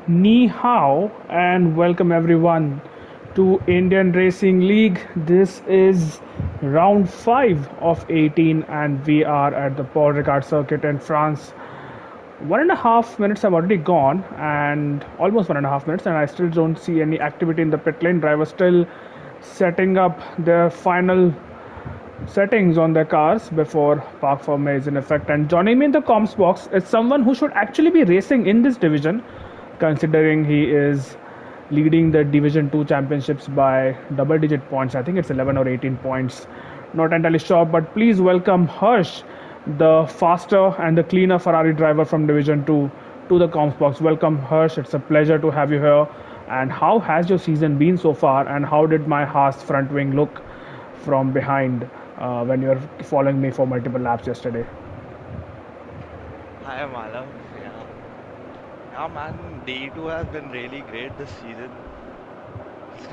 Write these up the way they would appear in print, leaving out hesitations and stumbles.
Ni hao and welcome everyone to Indian Racing League. This is round 5 of 18 and we are at the Paul Ricard circuit in France. 1.5 minutes have already gone and almost 1.5 minutes and I still don't see any activity in the pit lane. Drivers still setting up their final settings on their cars before park permit is in effect. And joining me in the comms box is someone who should actually be racing in this division, considering he is leading the Division 2 championships by double digit points. I think it's 11 or 18 points. Not entirely sure, but please welcome Harsh, the faster and the cleaner Ferrari driver from Division 2, to the comms box. Welcome, Harsh. It's a pleasure to have you here. And how has your season been so far? And how did my Haas front wing look from behind when you were following me for multiple laps yesterday? Hi, Malav. Yeah. Yeah, man, day two has been really great this season.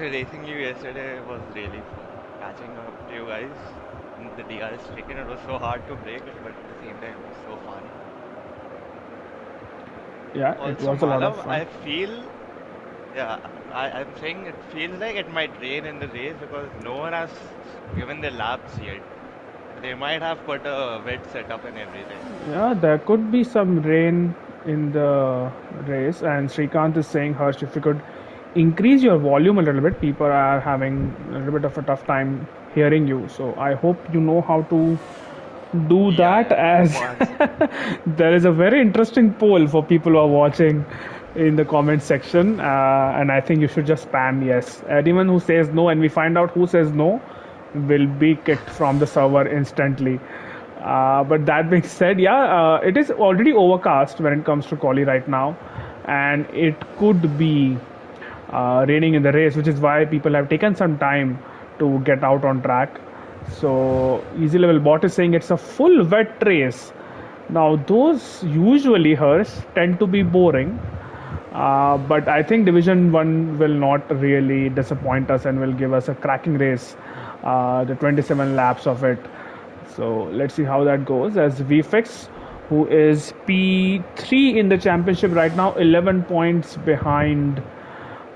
Racing you yesterday was really fun. Catching up to you guys in the DRS chicken, it was so hard to break it, but at the same time, it was so fun. Yeah, it Also, was a lot of Malav, fun. I'm saying it feels like it might rain in the race because no one has given their laps yet. They might have put a wet setup and everything. Yeah, there could be some rain in the race, and Srikanth is saying, Harsh, if you could increase your volume a little bit, people are having a little bit of a tough time hearing you. So I hope you know how to do Yeah, that, yeah, as once. there is a very interesting poll for people who are watching in the comment section, and I think you should just spam yes. Anyone who says no and we find out who says no will be kicked from the server instantly. But that being said, yeah, it is already overcast when it comes to quali right now, and it could be raining in the race, which is why people have taken some time to get out on track. So easy level bot is saying it's a full wet race. Now those usually hers tend to be boring, but I think Division 1 will not really disappoint us and will give us a cracking race, the 27 laps of it. So let's see how that goes. As VFX, who is P3 in the championship right now, 11 points behind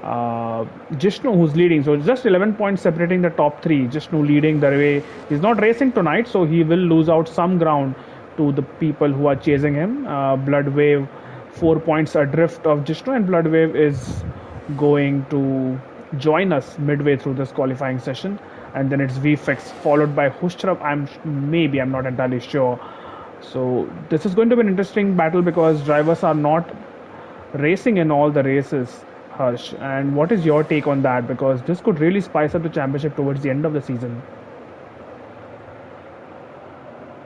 Jishnu, who's leading. So just 11 points separating the top three. Jishnu leading the way. He's not racing tonight, so he will lose out some ground to the people who are chasing him. Blood Wave, 4 points adrift of Jishnu, and Blood Wave is going to join us midway through this qualifying session. And then it's VFX followed by Hushtrav. I'm not entirely sure. So this is going to be an interesting battle because drivers are not racing in all the races, Harsh. And what is your take on that? Because this could really spice up the championship towards the end of the season.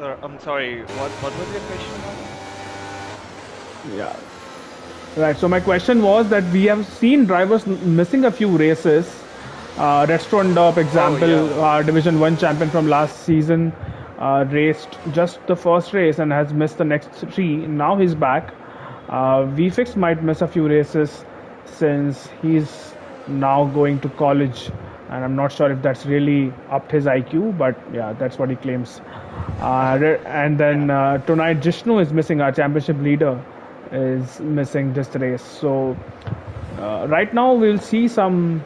I'm sorry, what was your question, Malav? Yeah. Right. So my question was that we have seen drivers missing a few races. Restaurant Derp Oh, example, yeah. Division 1 champion from last season, raced just the first race and has missed the next three. Now he's back. VFix might miss a few races since he's now going to college, and I'm not sure if that's really upped his IQ, but yeah, that's what he claims. And then Yeah. tonight, Jishnu is missing. Our championship leader is missing this race. So right now, we'll see some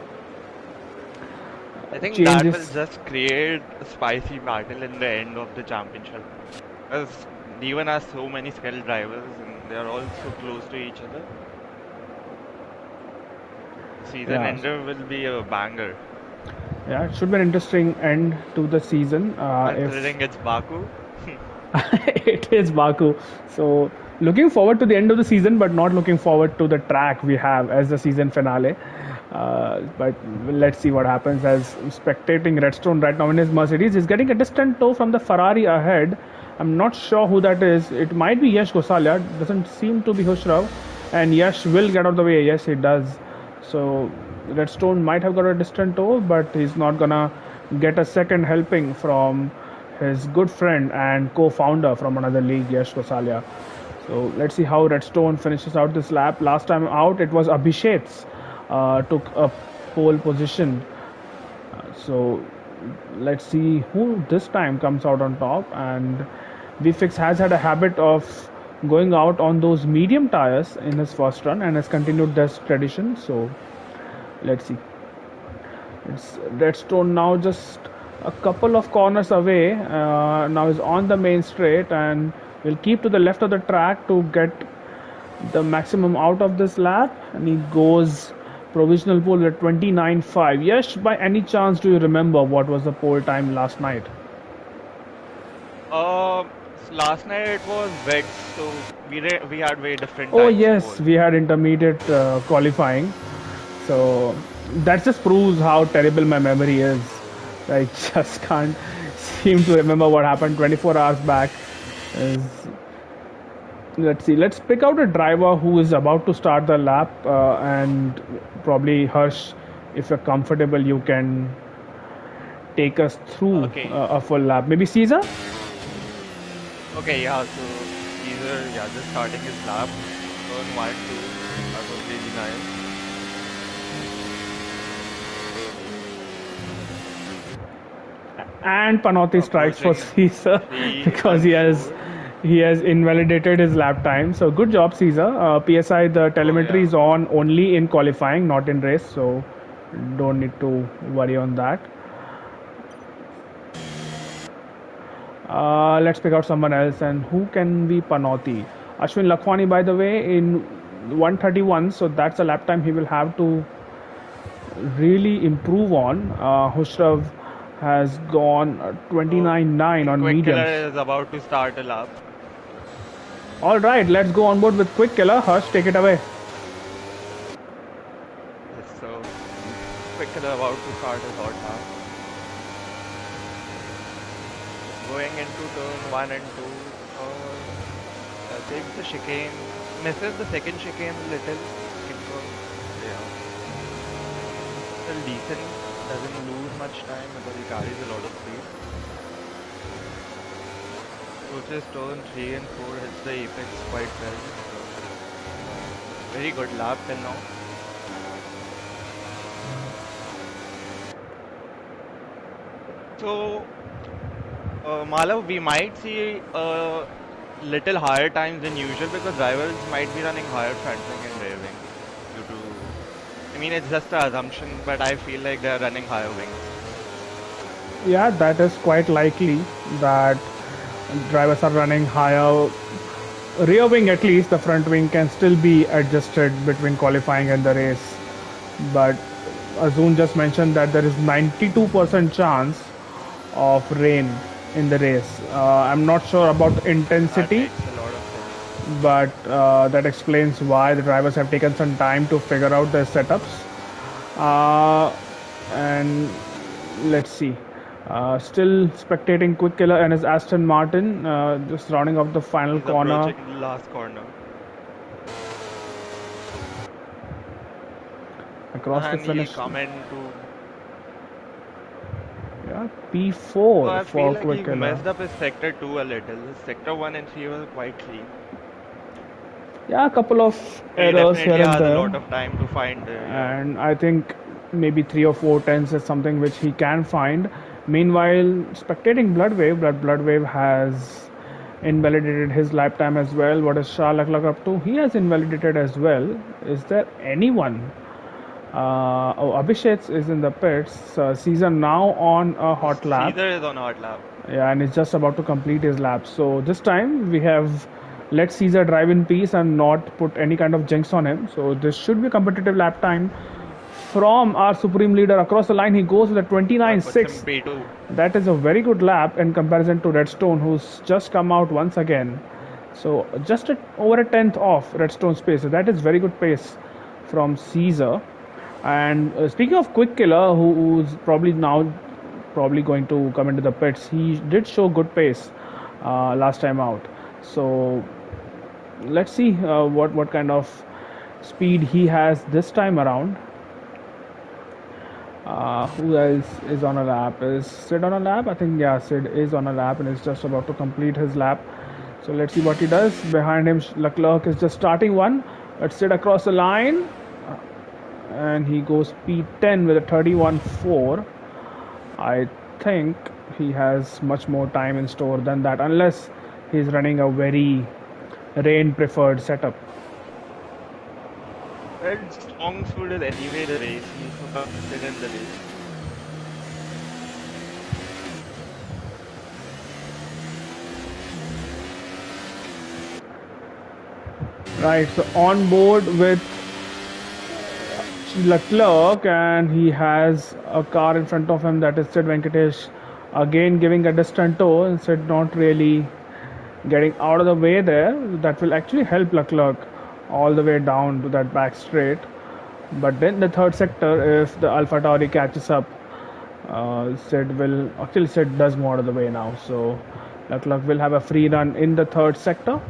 I think that will changes. just create a spicy battle in the end of the championship. Because D1 has so many skilled drivers and they're all so close to each other. Season Yeah, ender will be a banger. yeah, it should be an interesting end to the season. If Considering it's Baku. it is Baku. So looking forward to the end of the season, but not looking forward to the track we have as the season finale. But let's see what happens. As spectating Redstone right now in his Mercedes, he's getting a distant tow from the Ferrari ahead. I'm not sure who that is. It might be Yash Gosalia. Doesn't seem to be Hushrav. And Yash will get out of the way. Yes, he does. So Redstone might have got a distant tow, but he's not gonna get a second helping from his good friend and co-founder from another league, Yash Gosalia. So let's see how Redstone finishes out this lap. Last time out, it was Abhishek's took a pole position. So let's see who this time comes out on top. And VFix has had a habit of going out on those medium tires in his first run and has continued this tradition. So let's see. It's Redstone now just a couple of corners away. Now is on the main straight and will keep to the left of the track to get the maximum out of this lap. And he goes provisional pole at 29.5. Yes, by any chance do you remember what was the pole time last night? Last night it was wet, so we had very different Oh times yes, poll. we had intermediate qualifying. So that just proves how terrible my memory is. I just can't seem to remember what happened 24 hours back. Is Let's see. Let's pick out a driver who is about to start the lap, and probably Harsh, if you're comfortable, you can take us through Okay, a full lap. Maybe Caesar? okay, yeah. So Caesar, yeah, just starting his lap, turn one, two. That was really nice. And Panotti strikes for Approaching Caesar three, because one, four. he has invalidated his lap time. So good job, Caesar. PSI, the Oh telemetry yeah. is on only in qualifying, not in race. So don't need to worry on that. Let's pick out someone else. And who can be Panotti? Ashwin Lakhwani, by the way, in 131. So that's a lap time he will have to really improve on. Hushrav has gone So 29.9 and on Quick mediums. Killer is about to start a lap. All right, let's go on board with Quick Killer. Harsh, take it away. Yes, so Quick Killer about to start his hot lap. Going into turn one and two. Takes the chicane, misses the second chicane a little. It was, yeah, still decent. Doesn't lose much time because he carries a lot of speed. Approaches turn three and four, hits the apex quite well. Very good lap till now. So, Malav, we might see little higher times than usual because drivers might be running higher front wing and rear wing due to. I mean, it's just an assumption, but I feel like they're running higher wings. Yeah, that is quite likely that drivers are running higher. Rear wing, at least, the front wing can still be adjusted between qualifying and the race. But Azun just mentioned that there is 92% chance of rain in the race. I'm not sure about the That intensity, makes a lot of sense. but that explains why the drivers have taken some time to figure out their setups. And let's see. Still spectating Quick Killer and his Aston Martin, just rounding off the final He's corner approaching the last corner. across the And he'll finish. come into. Yeah, So P4 I feel for like he Quick Killer. messed up his sector 2 a little. His sector 1 and 3 were quite clean. Yeah, a couple of He errors here definitely and has a there, lot of time to find, yeah. and I think maybe 3 or 4 tenths is something which he can find. Meanwhile, spectating Bloodwave, Bloodwave has invalidated his lifetime as well. What is Shah Laklak up to? He has invalidated as well. Is there anyone? Abhishek is in the pits. Caesar now on a hot lap. Caesar is on hot lap. Yeah, and he's just about to complete his lap. So this time we have let Caesar drive in peace and not put any kind of jinx on him. So this should be a competitive lap time from our supreme leader across the line. He goes with a That puts him 29.6. P2. That is a very good lap in comparison to Redstone, who's just come out once again. So just over a tenth off Redstone's pace. So that is very good pace from Caesar. And speaking of Quick Killer, who's probably now probably going to come into the pits, he did show good pace last time out. So let's see what kind of speed he has this time around. Who else is on a lap? Is Sid on a lap? I think, yeah, Sid is on a lap and is just about to complete his lap. So let's see what he does. Behind him, Leclerc is just starting one. Let's Sid across the line. And he goes P10 with a 31.4. I think he has much more time in store than that, unless he's running a very rain preferred setup. Well, strong suit is anyway the race. He's so consistent in the race. Right, so on board with Leclerc, and he has a car in front of him that is Sid Venkatesh again giving a distant toe instead not really getting out of the way there. That will actually help Leclerc all the way down to that back straight. But then the third sector, if the Alpha Tauri catches up, Sid will actually Sid does more out of the way now. So Leclerc will have a free run in the third sector.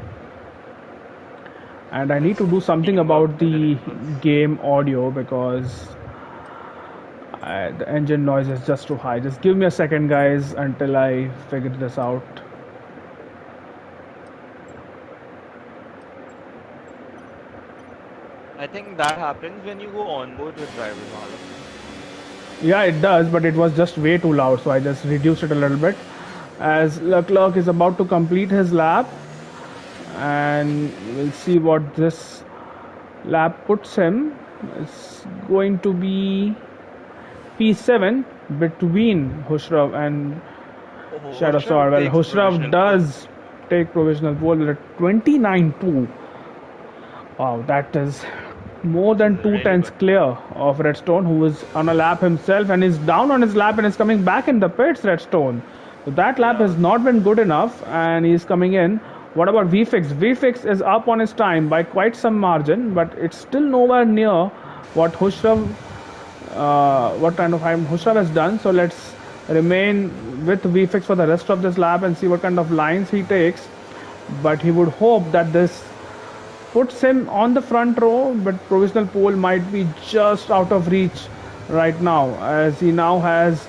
And I need to do something Teamwork about in the the results. game audio because the engine noise is just too high. Just give me a second, guys, until I figure this out. I think that happens when you go on board with drivers all of them. Yeah, it does, but it was just way too loud, so I just reduced it a little bit. As Leclerc is about to complete his lap, and we'll see what this lap puts him. It's going to be P7 between Hushrav and Oh, Shadow Hoshram Sword. Well, takes Hushrav provisional pole. does take provisional pole with a 29.2. Wow, that is more Which is than two really tenths good. clear of Redstone, who is on a lap himself and is down on his lap and is coming back in the pits. Redstone. So that lap has Yeah. not been good enough, and he's coming in. What about VFix? VFix is up on his time by quite some margin, but it's still nowhere near what Hushrav, what kind of time Hushrav has done. So let's remain with VFix for the rest of this lap and see what kind of lines he takes. But he would hope that this puts him on the front row, but provisional pole might be just out of reach right now, as he now has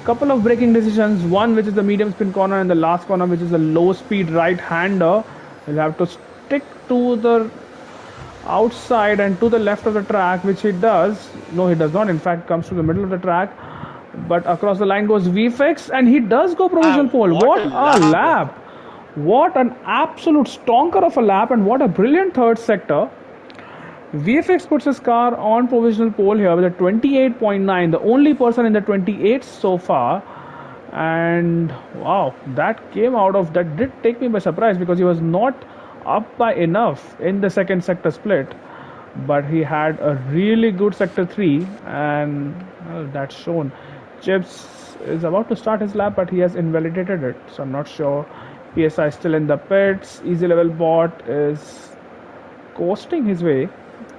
a couple of braking decisions. One, which is the medium spin corner, and the last corner, which is a low speed right hander. He'll have to stick to the outside and to the left of the track, which he does. No, he does not. In fact, comes to the middle of the track. But across the line goes VFX, and he does go provisional And pole. what What a a lap! lap! What an absolute stonker of a lap, and what a brilliant third sector. VFX puts his car on provisional pole here with a 28.9, the only person in the 28 so far. And wow, that came out of that did take me by surprise because he was not up by enough in the second sector split. But he had a really good sector 3, and well, that's shown. Chips is about to start his lap, but he has invalidated it, so I'm not sure. PSI still in the pits. Easy level bot is coasting his way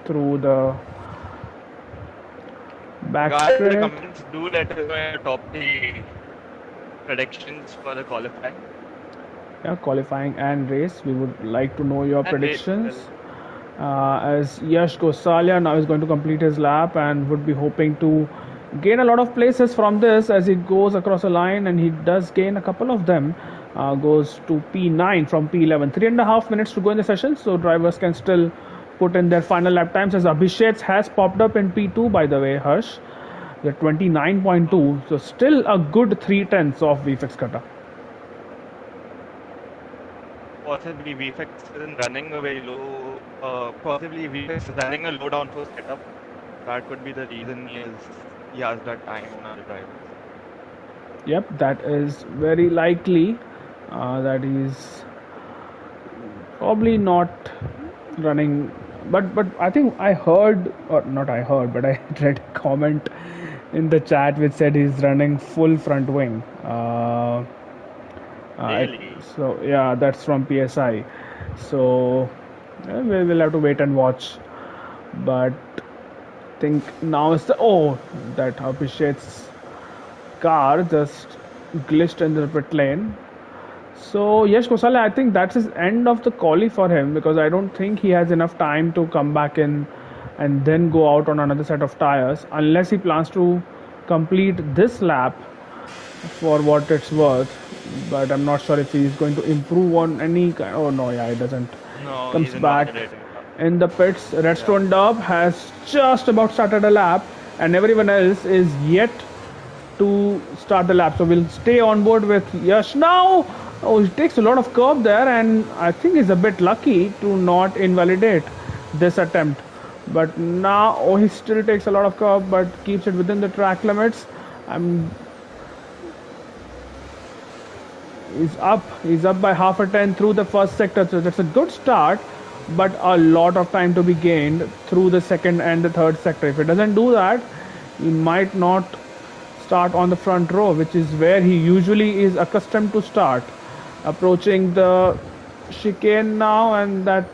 through the back Guys, in the straight. comments, do let us know your top three predictions for the qualifying Yeah, qualifying and race. We would like to know your and race as well. predictions. As Yash Gosalia now is going to complete his lap and would be hoping to gain a lot of places from this as he goes across a line, and he does gain a couple of them. Goes to P9 from P11. 3.5 minutes to go in the session, so drivers can still put in their final lap times. As Abhishek has popped up in P2, by the way, Harsh, the 29.2, so still a good 3 tenths of VFX cutter. Possibly VFX isn't running a very low. Possibly VFX is running a low downforce setup. That could be the reason he has that time on other drivers. Yep, that is very likely that he's probably not running. But I think I heard, or not I heard, but I read a comment in the chat which said he's running full front wing. Uh, Really? so yeah, that's from PSI. So we will have to wait and watch. But I think now is the that Abhishek's car just glitched in the pit lane. So Yash Kosala, I think that's his end of the quali for him because I don't think he has enough time to come back in and then go out on another set of tires unless he plans to complete this lap for what it's worth. But I'm not sure if he's going to improve on any kind. Oh no, yeah, it doesn't. No, Comes he's back invalidating that. in the pits. Yeah. Redstone Dub has just about started a lap, and everyone else is yet to start the lap. So we'll stay on board with Yash now. Oh, he takes a lot of curve there, and I think he's a bit lucky to not invalidate this attempt. But now, oh, he still takes a lot of curve, but keeps it within the track limits. I'm He's up. He's up by half a ten through the first sector. So that's a good start, but a lot of time to be gained through the second and the third sector. If he doesn't do that, he might not start on the front row, which is where he usually is accustomed to start. Approaching the chicane now, and that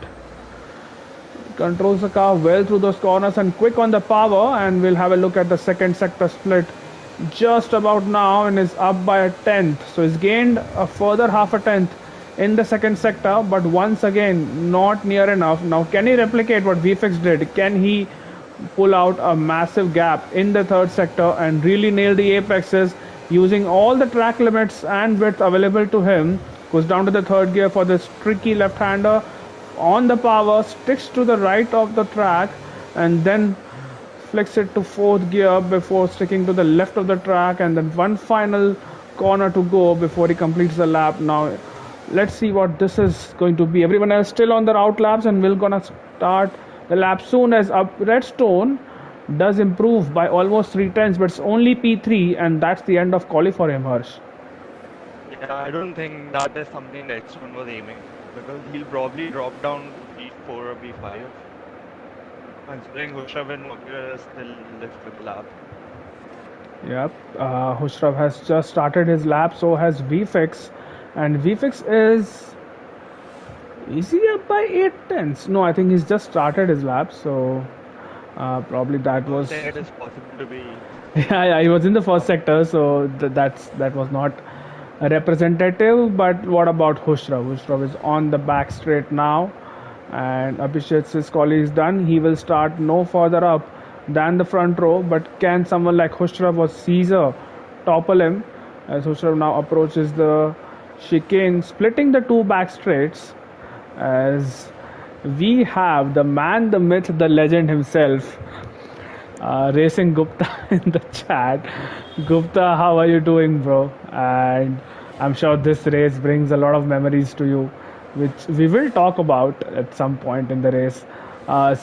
controls the car well through those corners and quick on the power. And we'll have a look at the second sector split just about now and is up by a tenth. So he's gained a further half a tenth in the second sector, but once again not near enough. Now can he replicate what VFX did? Can he pull out a massive gap in the third sector and really nail the apexes using all the track limits and width available to him? Goes down to the third gear for this tricky left-hander on the power, sticks to the right of the track, and then flicks it to fourth gear before sticking to the left of the track, and then one final corner to go before he completes the lap. Now let's see what this is going to be. Everyone else still on their out laps, and we're gonna start the lap soon as up Redstone does improve by almost 3 tenths, but it's only P3, and that's the end of quali for him, Harsh. Yeah, I don't think that is something that Stone was aiming because he'll probably drop down to P4 or P5. Considering Hushav and Makira still left with the lap. Yep, Hushrav has just started his lap, so has VFix, and VFix is he up by 8 tenths? No, I think he's just started his lap, so probably that I don't was think it is possible to be. yeah, he was in the first sector, so that was not a representative. But what about Hushrav? Hushrav is on the back straight now, and Abhishek's collie is done. He will start no further up than the front row. But can someone like Hushrav or Caesar topple him as Hushrav now approaches the chicane, splitting the two back straights? As we have the man, the myth, the legend himself, Racing Gupta in the chat. Gupta, how are you doing, bro? And I'm sure this race brings a lot of memories to you, which we will talk about at some point in the race.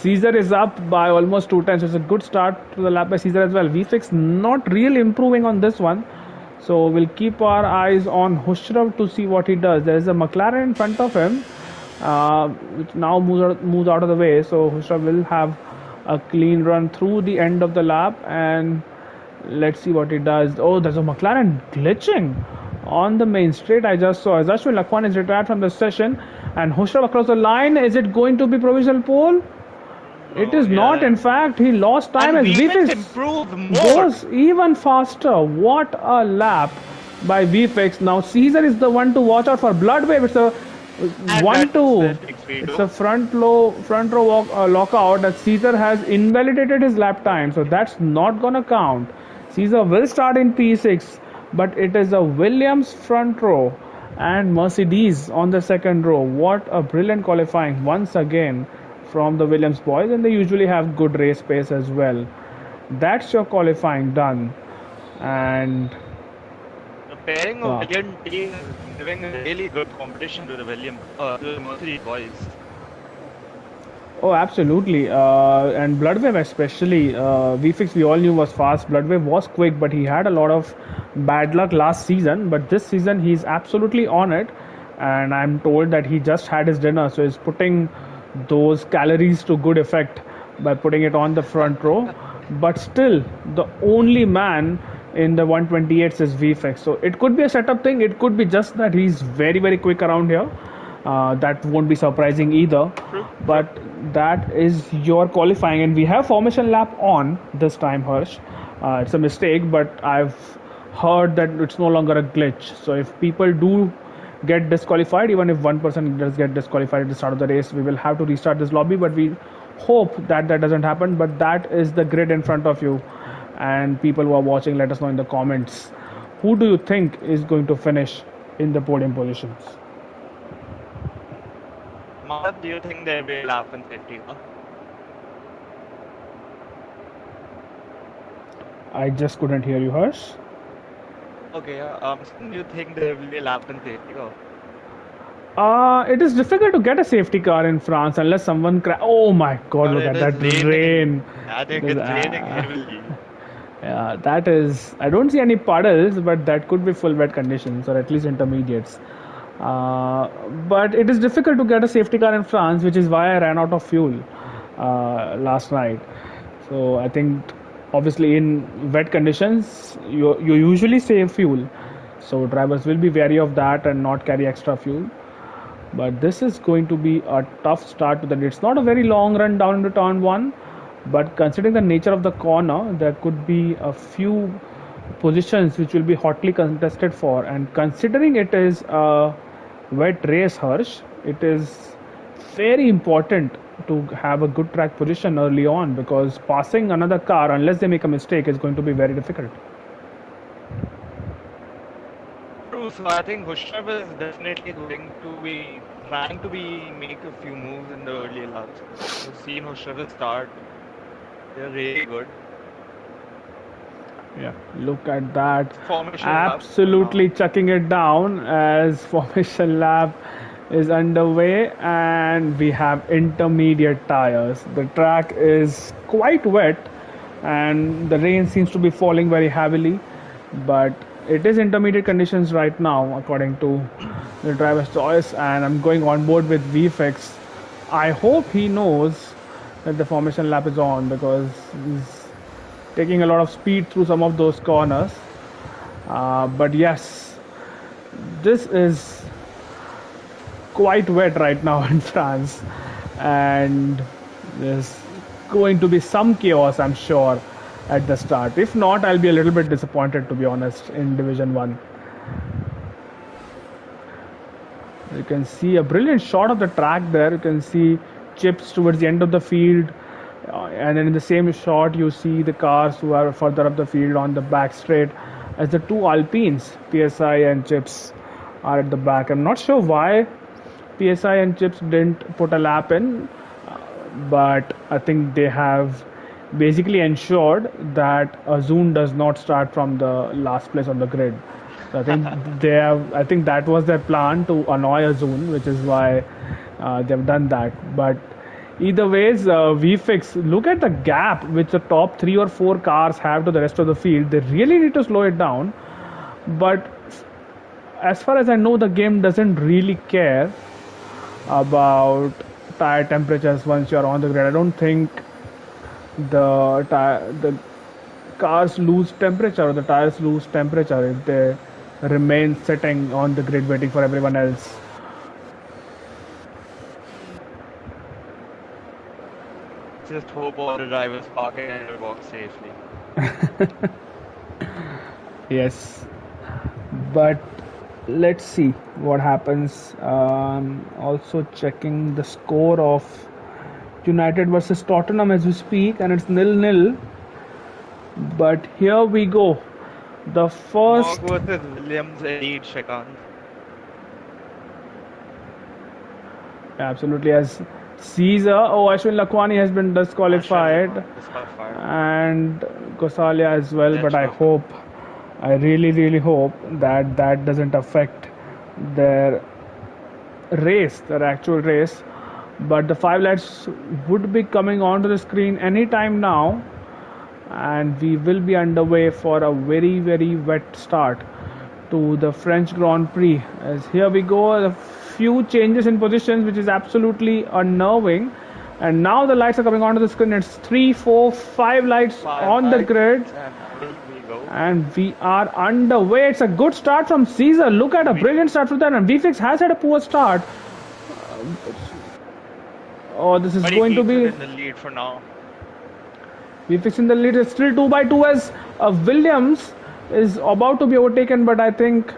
Caesar is up by almost 2 times. It's a good start to the lap by Caesar as well. V6 not really improving on this one. So we'll keep our eyes on Hushrav to see what he does. There is a McLaren in front of him, which now moves out of the way. So Hushrav will have a clean run through the end of the lap, and let's see what he does. Oh, there's a McLaren glitching on the main straight. I just saw Azashwin Lakwan is retired from the session, and Hushrav across the line. Is it going to be provisional pole? It No, is not. In yeah. fact, he lost time And as VFX VFX improved more. goes even faster. What a lap by VFX. Now Caesar is the one to watch out for. Blood Wave. It's a And one that's two. the fixed way It's too. a front row lockout that Caesar has invalidated his lap time, so that's not gonna count. Caesar will start in P6, but it is a Williams front row and Mercedes on the second row. What a brilliant qualifying once again from the Williams boys, and they usually have good race pace as well. That's your qualifying done, and The pairing of wow. William T is giving a really good competition to the to the Mercedes boys. Oh, absolutely. And Bloodwave especially. VFix we all knew was fast. Bloodwave was quick, but he had a lot of bad luck last season. But this season he's absolutely on it. And I'm told that he just had his dinner, so he's putting those calories to good effect by putting it on the front row. But still, the only man in the 128s is VFX. So it could be a setup thing. It could be just that he's very, very quick around here. That won't be surprising either. True, true. But that is your qualifying, and we have formation lap on this time, Harsh. It's a mistake, but I've heard that it's no longer a glitch. So if people do get disqualified, even if one person does get disqualified at the start of the race, we will have to restart this lobby. But we hope that that doesn't happen. But that is the grid in front of you, and people who are watching, let us know in the comments. Who do you think is going to finish in the podium positions? Madhav, do you think there will be a lap in safety car? I just couldn't hear you, Harsh. Okay, yeah. Do you think there will be a lap in safety car? It is difficult to get a safety car in France unless someone Oh my God! But Look it at that is raining. rain. I It think is, it's raining heavily. yeah, that is. I don't see any puddles, but that could be full wet conditions or at least intermediates. Uh, but it is difficult to get a safety car in France, which is why I ran out of fuel last night. So I think obviously in wet conditions you usually save fuel. So drivers will be wary of that and not carry extra fuel. But this is going to be a tough start to the day. It's not a very long run down into turn one, but considering the nature of the corner, there could be a few positions which will be hotly contested for. And considering it is a wet race, Harsh, it is very important to have a good track position early on because passing another car, unless they make a mistake, is going to be very difficult. True, so I think Hushrev is definitely going to be trying to be make a few moves in the early laps. We've seen Hushrev's start. They're really good. Yeah, look at that. Formation lap for Absolutely now. chucking it down as formation lap is underway and we have intermediate tires. The track is quite wet and the rain seems to be falling very heavily, but it is intermediate conditions right now according to the driver's choice and I'm going on board with VFX. I hope he knows that the formation lap is on because he's taking a lot of speed through some of those corners. But yes, this is quite wet right now in France, and there's going to be some chaos, I'm sure, at the start. If not, I'll be a little bit disappointed, to be honest, in Division 1. You can see a brilliant shot of the track there. You can see chips towards the end of the field. And then in the same shot, you see the cars who are further up the field on the back straight as the two Alpines, PSI and Chips, are at the back. I'm not sure why PSI and Chips didn't put a lap in, but I think they have basically ensured that Azun does not start from the last place on the grid. So I think they have. I think that was their plan to annoy Azun, which is why they've done that. But either ways, VFix. Look at the gap which the top 3 or 4 cars have to the rest of the field. They really need to slow it down. But as far as I know, the game doesn't really care about tire temperatures once you're on the grid. I don't think the cars lose temperature or the tires lose temperature if they remain sitting on the grid waiting for everyone else. Let's just hope all the drivers park in their box safely. Yes, but let's see what happens. Also checking the score of United versus Tottenham as we speak, and it's 0-0. But here we go. The Smog first, versus Williams, indeed, Shrikant. absolutely, as Caesar. Oh, Ashwin Lakwani has been Ashwin disqualified, Lakman disqualified. and Gosalia as well. But That's perfect. I really hope that that doesn't affect their their actual race. But the 5 lights would be coming onto the screen anytime now, and we will be underway for a very wet start to the French Grand Prix. As here we go, a few changes in positions, which is absolutely unnerving. And now the lights are coming onto the screen. It's 3, 4, 5 lights Five on the grid, lights, and away we go. and we are underway. It's a good start from Caesar. Look at a We brilliant start from that. And VFix has had a poor start. Oh, this is But he going to keeps it be in the lead for now. VFX in the lead. It's still 2 by 2 as Williams is about to be overtaken, but I think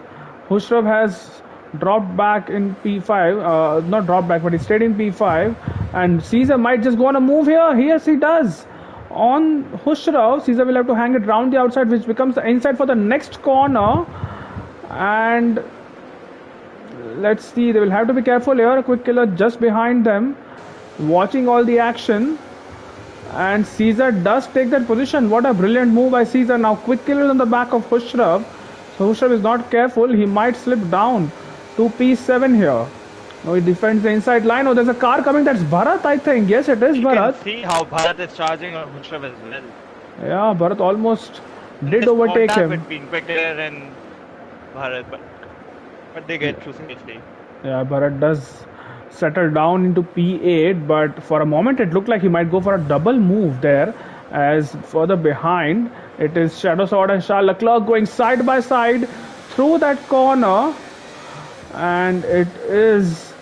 Hushrav has dropped back in P5. Not dropped back, but he stayed in P5. And Caesar might just go on a move here. Yes, he does. On Hushrav, Caesar will have to hang it round the outside, which becomes the inside for the next corner. And let's see, they will have to be careful here. A quick killer just behind them, watching all the action. And Caesar does take that position. What a brilliant move by Caesar. Now quick killer on the back of Hushrav. So Hushrav is not careful. He might slip down to P7 here. No, he defends the inside line. Oh, there's a car coming. That's Bharat, I think. Yes, it is You can Bharat. see how Bharat is charging on Hushrav as well. Yeah, Bharat almost And did this overtake contact him. between Quicker and Bharat, but they get Yeah, through safely. yeah, Bharat does settle down into P8, but for a moment it looked like he might go for a double move there. As further behind, it is Shadow Sword and Charles Leclerc going side by side through that corner, and it is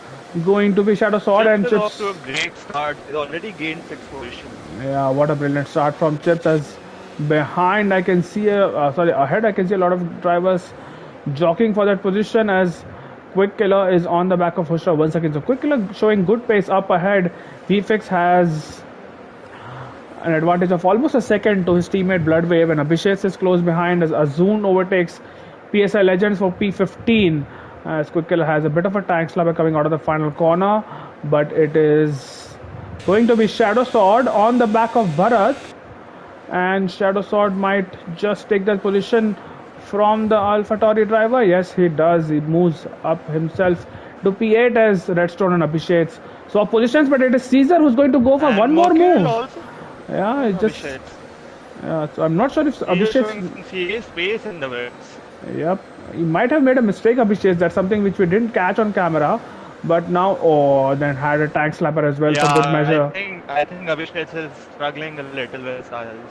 going to be Shadow Sword Chips and is off to Chips. a great start. He's already gained 6 positions. Yeah, what a brilliant start from Chips. As behind, I can see ahead, I can see a lot of drivers jockeying for that position. As Quick Killer is on the back of Hushra once again. So Quick Killer showing good pace up ahead. VFX has an advantage of almost a second to his teammate Bloodwave, and Abhishek is close behind as Azun overtakes PSI Legends for P15. As Quick Killer has a bit of a tank slapper coming out of the final corner, but it is going to be Shadow Sword on the back of Bharat, and Shadow Sword might just take that position from the AlphaTauri driver. Yes, he does. He moves up himself to P8 as Redstone and Abhishek swap positions, but it is Caesar who's going to go for And one more Mokil move. also Yeah, it on just. Abhishek. So I'm not sure if He's just showing Abhishek. some serious pace in the wins. Yep, he might have made a mistake, Abhishek. That's something which we didn't catch on camera. But now, oh, then had a tank slapper as well for good Yeah, I measure. think I think Abhishek is struggling a little with styles.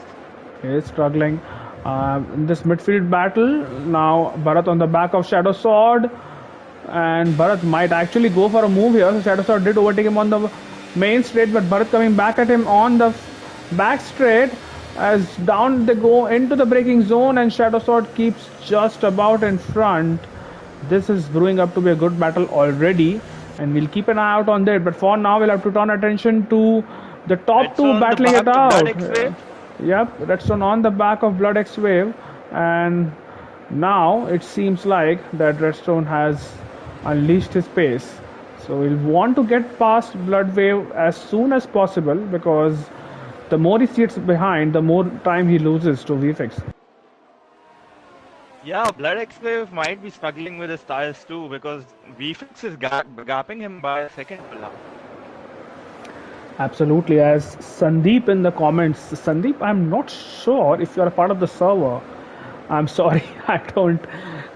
He is struggling in this midfield battle. Now, Bharat on the back of Shadow Sword, and Bharat might actually go for a move here. So Shadow Sword did overtake him on the main straight, but Bharat coming back at him on the back straight. As down they go into the braking zone, and Shadow Sword keeps just about in front. This is brewing up to be a good battle already, and we'll keep an eye out on that. But for now, we'll have to turn attention to the top It's two on the battling it back of Blood out. X-Wave. Yep, Redstone on the back of Blood X Wave, and now it seems like that Redstone has unleashed his pace. So he'll want to get past Blood Wave as soon as possible, because the more he sits behind, the more time he loses to VFX. Yeah, Blood X-Wave might be struggling with his styles too because VFX is gapping him by a second per lap. Absolutely, as Sandeep in the comments, Sandeep, I'm not sure if you're a part of the server. I'm sorry, I don't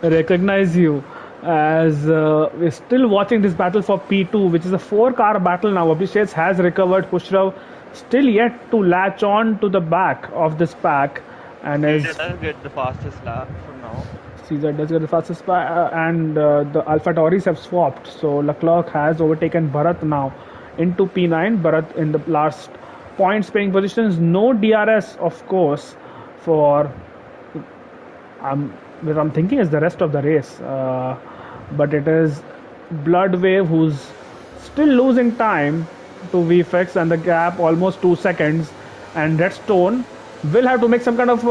recognize you. As we're still watching this battle for P2, which is a 4 car battle now. Abhishek has recovered. Hushrav still yet to latch on to the back of this pack, and Caesar as does get the fastest lap for now. Caesar does get the fastest pack, and the Alpha Tauris have swapped. So Leclerc has overtaken Bharat now into P9. Bharat in the last points paying positions. No DRS, of course, for what I'm thinking is the rest of the race. But it is Blood Wave who's still losing time to VFX, and the gap almost 2 seconds. And Redstone will have to make some kind of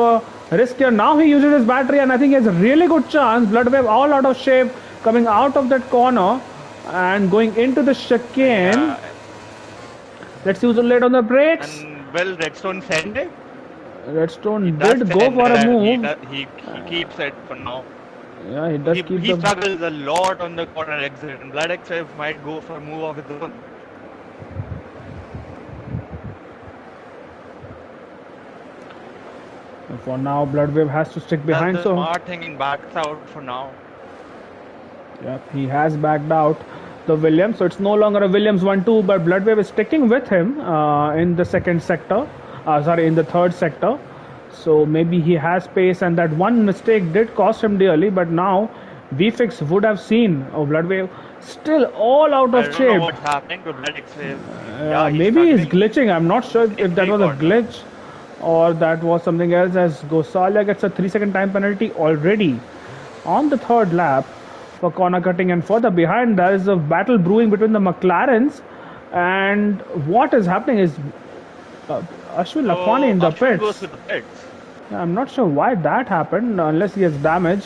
risk here. Now he uses his battery, and I think he has a really good chance. Blood Wave all out of shape, coming out of that corner and going into the chicane. Yeah, Let's use a late on the brakes. and will Redstone send it? He Redstone does did go send for it, a and move. he keeps it for now. Yeah, he does keep He the. struggles a lot on the corner exit, and Blood X-Wave might go for a move of his own. For now, Bloodwave has to stick That's behind. the So, smart thing and backs out for now. yeah, he has backed out the Williams. So it's no longer a Williams 1-2, but Bloodwave is sticking with him in the second sector. In the third sector. So maybe he has pace, and that one mistake did cost him dearly. But now, VFix would have seen Bloodwave still all out I of don't know shape. what's happening to Blood X-Wave. Yeah, he's Maybe he's struggling glitching. I'm not sure in if that every was a corner. glitch or that was something else. As Gosalia gets a 3 second time penalty already on the third lap for corner cutting, and further behind there is a battle brewing between the McLarens. And what is happening is Ashwin Lakhwani So in the Ashwin goes pits. to the pits. I'm not sure why that happened unless he has damage.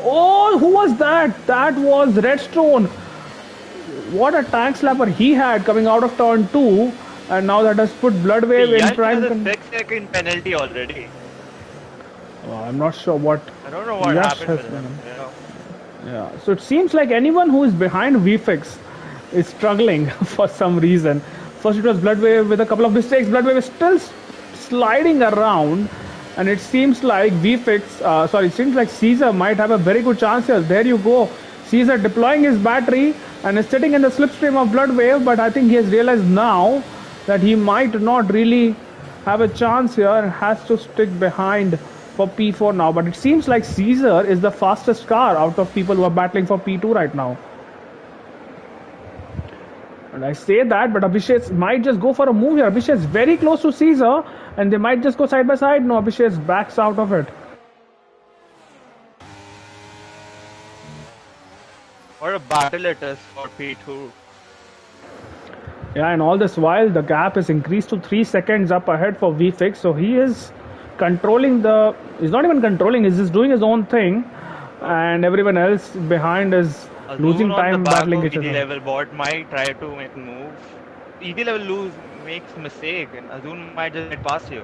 Oh, who was that? That was Redstone. What a tank slapper he had coming out of turn 2, and now that has put The Bloodwave in Yash has prime. a 6-second penalty already. I'm not sure what I don't know what Yash happened has with been. him. Yeah, so it seems like anyone who is behind VFX is struggling for some reason. First it was Bloodwave with a couple of mistakes. Bloodwave is still sliding around, and it seems like it seems like Caesar might have a very good chance here. There you go. Caesar deploying his battery and is sitting in the slipstream of Bloodwave, but I think he has realized now that he might not really have a chance here and has to stick behind for P4 now. But it seems like Caesar is the fastest car out of people who are battling for P2 right now. And I say that, but Abhishek might just go for a move here. Abhishek is very close to Caesar, and they might just go side by side. No, Abhishek backs out of it. What a battle it is for P2. Yeah, and all this while, the gap is increased to 3 seconds up ahead for VFix. So he is controlling he's not even controlling, he's just doing his own thing. And everyone else behind is losing time battling each other. ED level bot might try to make a move. ED level makes mistake, and Azun might just get past you.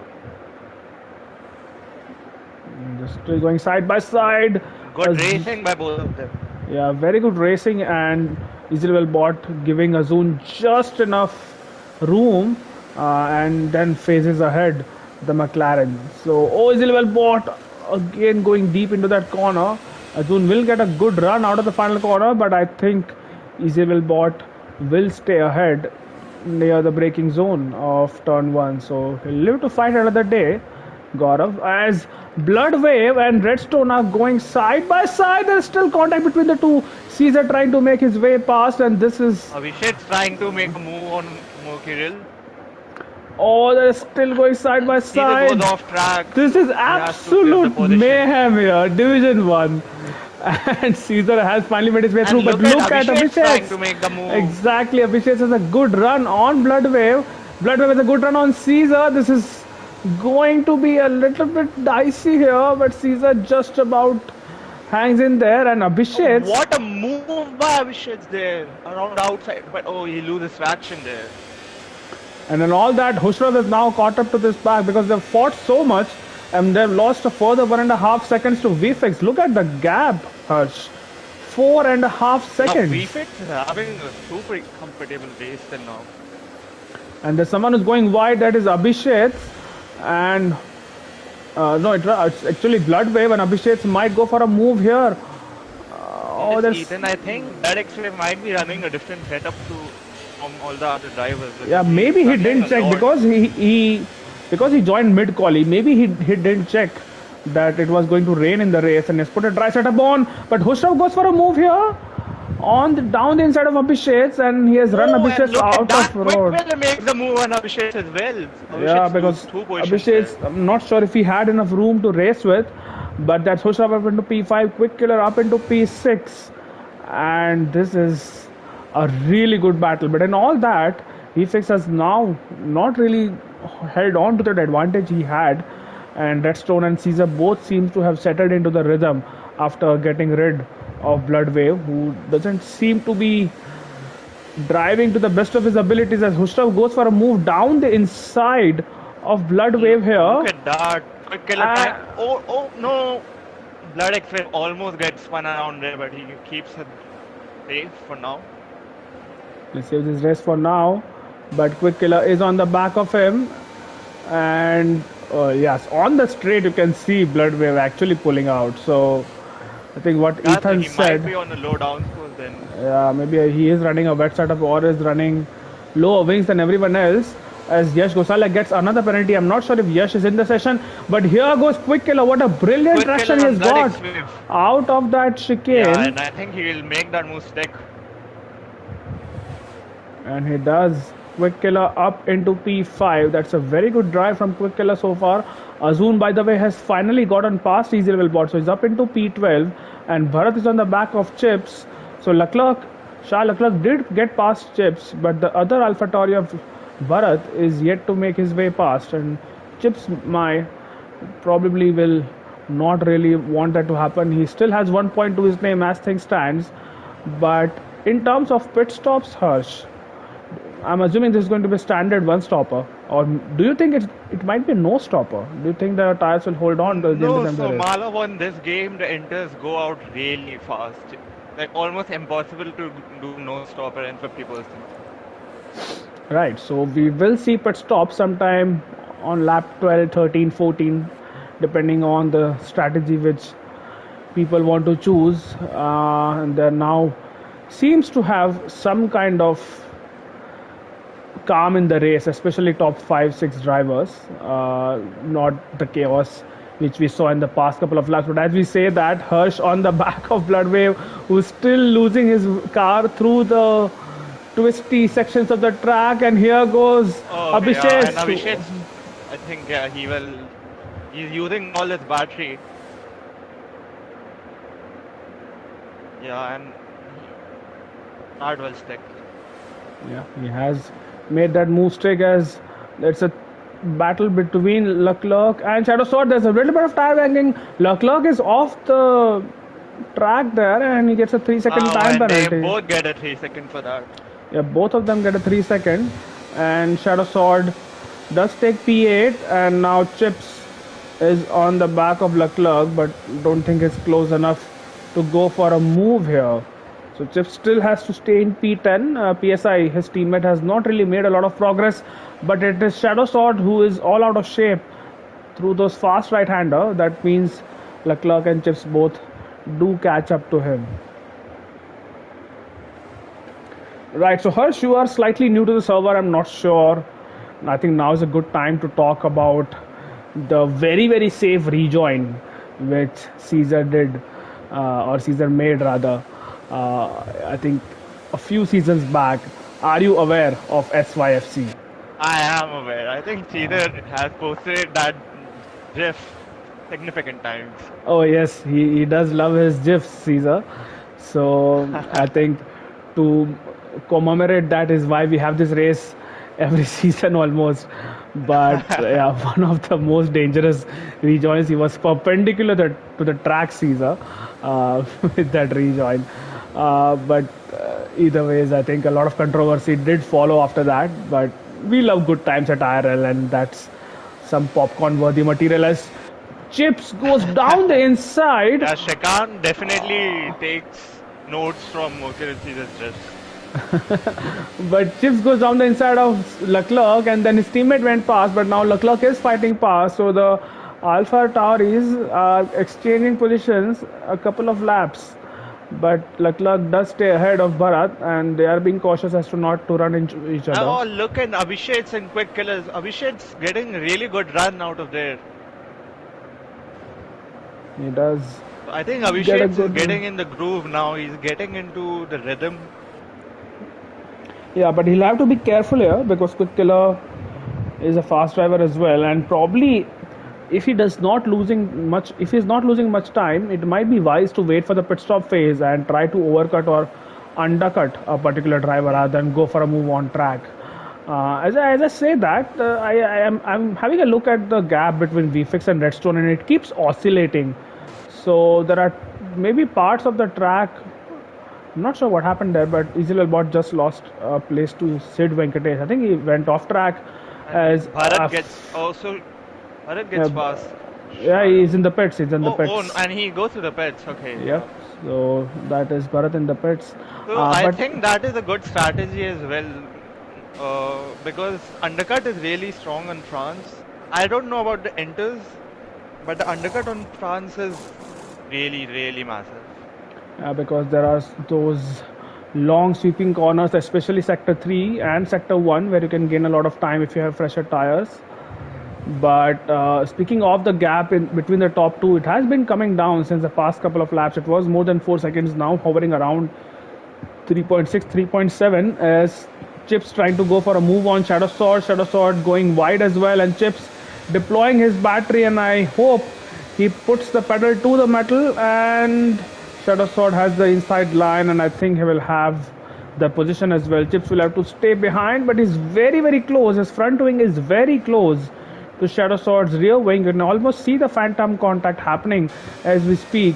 Just still going side by side. Good racing by both of them. Yeah, very good racing, and Easy Level Bot giving Azun just enough room, and then phases ahead the McLaren. So, Easy Level Bot again going deep into that corner. Azun will get a good run out of the final corner, but I think Easy Level Bot will stay ahead near the braking zone of turn 1. So, he'll live to fight another day. Gaurav, as Bloodwave and Redstone are going side by side, there's still contact between the two. Caesar trying to make his way past, and this is Abhishek's trying to make a move on Mercurial. Oh, they're still going side by side. Caesar goes off track. This is absolute mayhem here. Division 1. And Caesar has finally made his way through, but look at Abhishek trying to make the move. Exactly, Abhishek has a good run on Bloodwave. Bloodwave has a good run on Caesar. This is going to be a little bit dicey here, but Caesar just about hangs in there, and Abhishek. What a move by Abhishek there around outside, but he loses traction there. And then all that, Hushrav is now caught up to this pack because they've fought so much and they've lost a further 1.5 seconds to VFix. Look at the gap, Harsh. 4.5 seconds. Now, VFix is having a super comfortable race then now. And there's someone who's going wide, that is Abhishek. And no, it's actually Bloodwave, and Abhishek might go for a move here. There's Ethan, I think that X-Wave might be running a different setup from all the other drivers. Yeah, maybe he didn't check because he joined mid quali. Maybe he didn't check that it was going to rain in the race, and he's put a dry setup on. But Hushrav goes for a move here down the inside of Abhishek, and he has run Abhishek out of road. Quick make the move on Abhishek as well. Yeah, because Abhishek, I'm not sure if he had enough room to race with, but that's Hushrav up into P5, Quick Killer up into P6, and this is a really good battle. But in all that, VFix has now not really held on to that advantage he had, and Redstone and Caesar both seem to have settled into the rhythm after getting rid of Bloodwave, who doesn't seem to be driving to the best of his abilities, as Hushrav goes for a move down the inside of Bloodwave here. Look at that. Quick Killer time. Oh no. Blood X-Wave almost gets spun around there, but he keeps it safe for now. Let's save this race for now. But Quick Killer is on the back of him. And yes, on the straight you can see Bloodwave actually pulling out. So I think what Ethan said. He might be on a low down course then. Yeah, maybe he is running a wet setup or is running lower wings than everyone else. As Yash Gosala gets another penalty. I'm not sure if Yash is in the session, but here goes Quick Killer. What a brilliant traction he has got out of that chicane. Yeah, and I think he will make that move stick. And he does. Quick Killer up into P5. That's a very good drive from Quick Killer so far. Azun, by the way, has finally gotten past Easy Level Bot, so he's up into P12, and Bharat is on the back of Chips. So Shah Leclerc did get past Chips, but the other AlphaTauri of Bharat is yet to make his way past, and Chips probably will not really want that to happen. He still has 1 point to his name as things stands, but in terms of pit stops, Harsh, I'm assuming this is going to be a standard one stopper, or do you think it might be no stopper? Do you think the tires will hold on to the No, so Malav on this game, the enters go out really fast. like almost impossible to do no stopper and 50%. Right, so we will see pit stop sometime on lap 12, 13, 14, depending on the strategy which people want to choose. And there now seems to have some kind of calm in the race, especially top 5, 6 drivers, not the chaos which we saw in the past couple of laps. But as we say that, Hirsch on the back of Bloodwave, who's still losing his car through the twisty sections of the track, and here goes Oh, okay, yeah, and Abhishek. Abhishek's, I think, yeah, he's using all his battery. Yeah, and hard will stick. Yeah, he has made that move streak as it's a battle between Leclerc and Shadow Sword. There's a little bit of tire banging. Leclerc is off the track there and he gets a 3 second Oh, time and they penalty. both get a 3 second for that. Yeah, both of them get a 3 second, and Shadow Sword does take P8, and now Chips is on the back of Leclerc, but don't think it's close enough to go for a move here. So Chips still has to stay in P10. PSI, his teammate, has not really made a lot of progress, but it is Shadow Sword who is all out of shape through those fast right-hander. That means Leclerc and Chips both do catch up to him. Right, so Harsh, you are slightly new to the server. I'm not sure. I think now is a good time to talk about the very, very safe rejoin which Caesar did, or Caesar made rather. I think a few seasons back. Are you aware of SYFC? I am aware. I think Cheetah has posted that GIF significant times. Oh yes, he does love his gifs, Caesar. So I think to commemorate that is why we have this race every season almost. But yeah, one of the most dangerous rejoins. He was perpendicular to the track, Caesar, with that rejoin. But either ways, I think a lot of controversy did follow after that. But we love good times at IRL, and that's some popcorn-worthy material as Chips goes down the inside. Yeah, Shekan definitely takes notes from Mokir and Caesar's GIFs. But Chips goes down the inside of Leclerc, and then his teammate went past. But now Leclerc is fighting past, so the Alpha Tauris are exchanging positions a couple of laps. But Leclerc does stay ahead of Bharat, and they are being cautious as to not to run into each other. Oh, look at Abhishek's and quick killers. Abhishek's getting a really good run out of there. He does I think get a Abhishek's is good. getting in the groove now. He's getting into the rhythm. Yeah, but he'll have to be careful here because Quick Killer is a fast driver as well, and probably if he's not losing much time, it might be wise to wait for the pit stop phase and try to overcut or undercut a particular driver rather than go for a move on track. As I say that, I'm having a look at the gap between VFix and Redstone, and it keeps oscillating. So there are maybe parts of the track. I'm not sure what happened there, but Bot just lost a place to Sid Venkatesh. I think he went off track And as Bharat uh, gets fast. yeah, Shot. he's in the pits. He's in the Oh, pits. and he goes to the pets. Okay, Yep. yeah. So that is Bharat in the pits. So I But think that is a good strategy as well, because undercut is really strong on France. I don't know about the enters, but the undercut on France is really, really massive. because there are those long sweeping corners, especially sector 3 and sector 1, where you can gain a lot of time if you have fresher tires. But speaking of the gap in between the top two, it has been coming down since the past couple of laps. It was more than 4 seconds now, hovering around 3.6, 3.7 as Chips trying to go for a move on Shadow Sword. Shadow Sword going wide as well, and Chips deploying his battery, and I hope he puts the pedal to the metal, and Shadow Sword has the inside line, and I think he will have the position as well. Chips will have to stay behind, but he's very, very close. His front wing is very close to Shadow Sword's rear wing. You can almost see the phantom contact happening as we speak.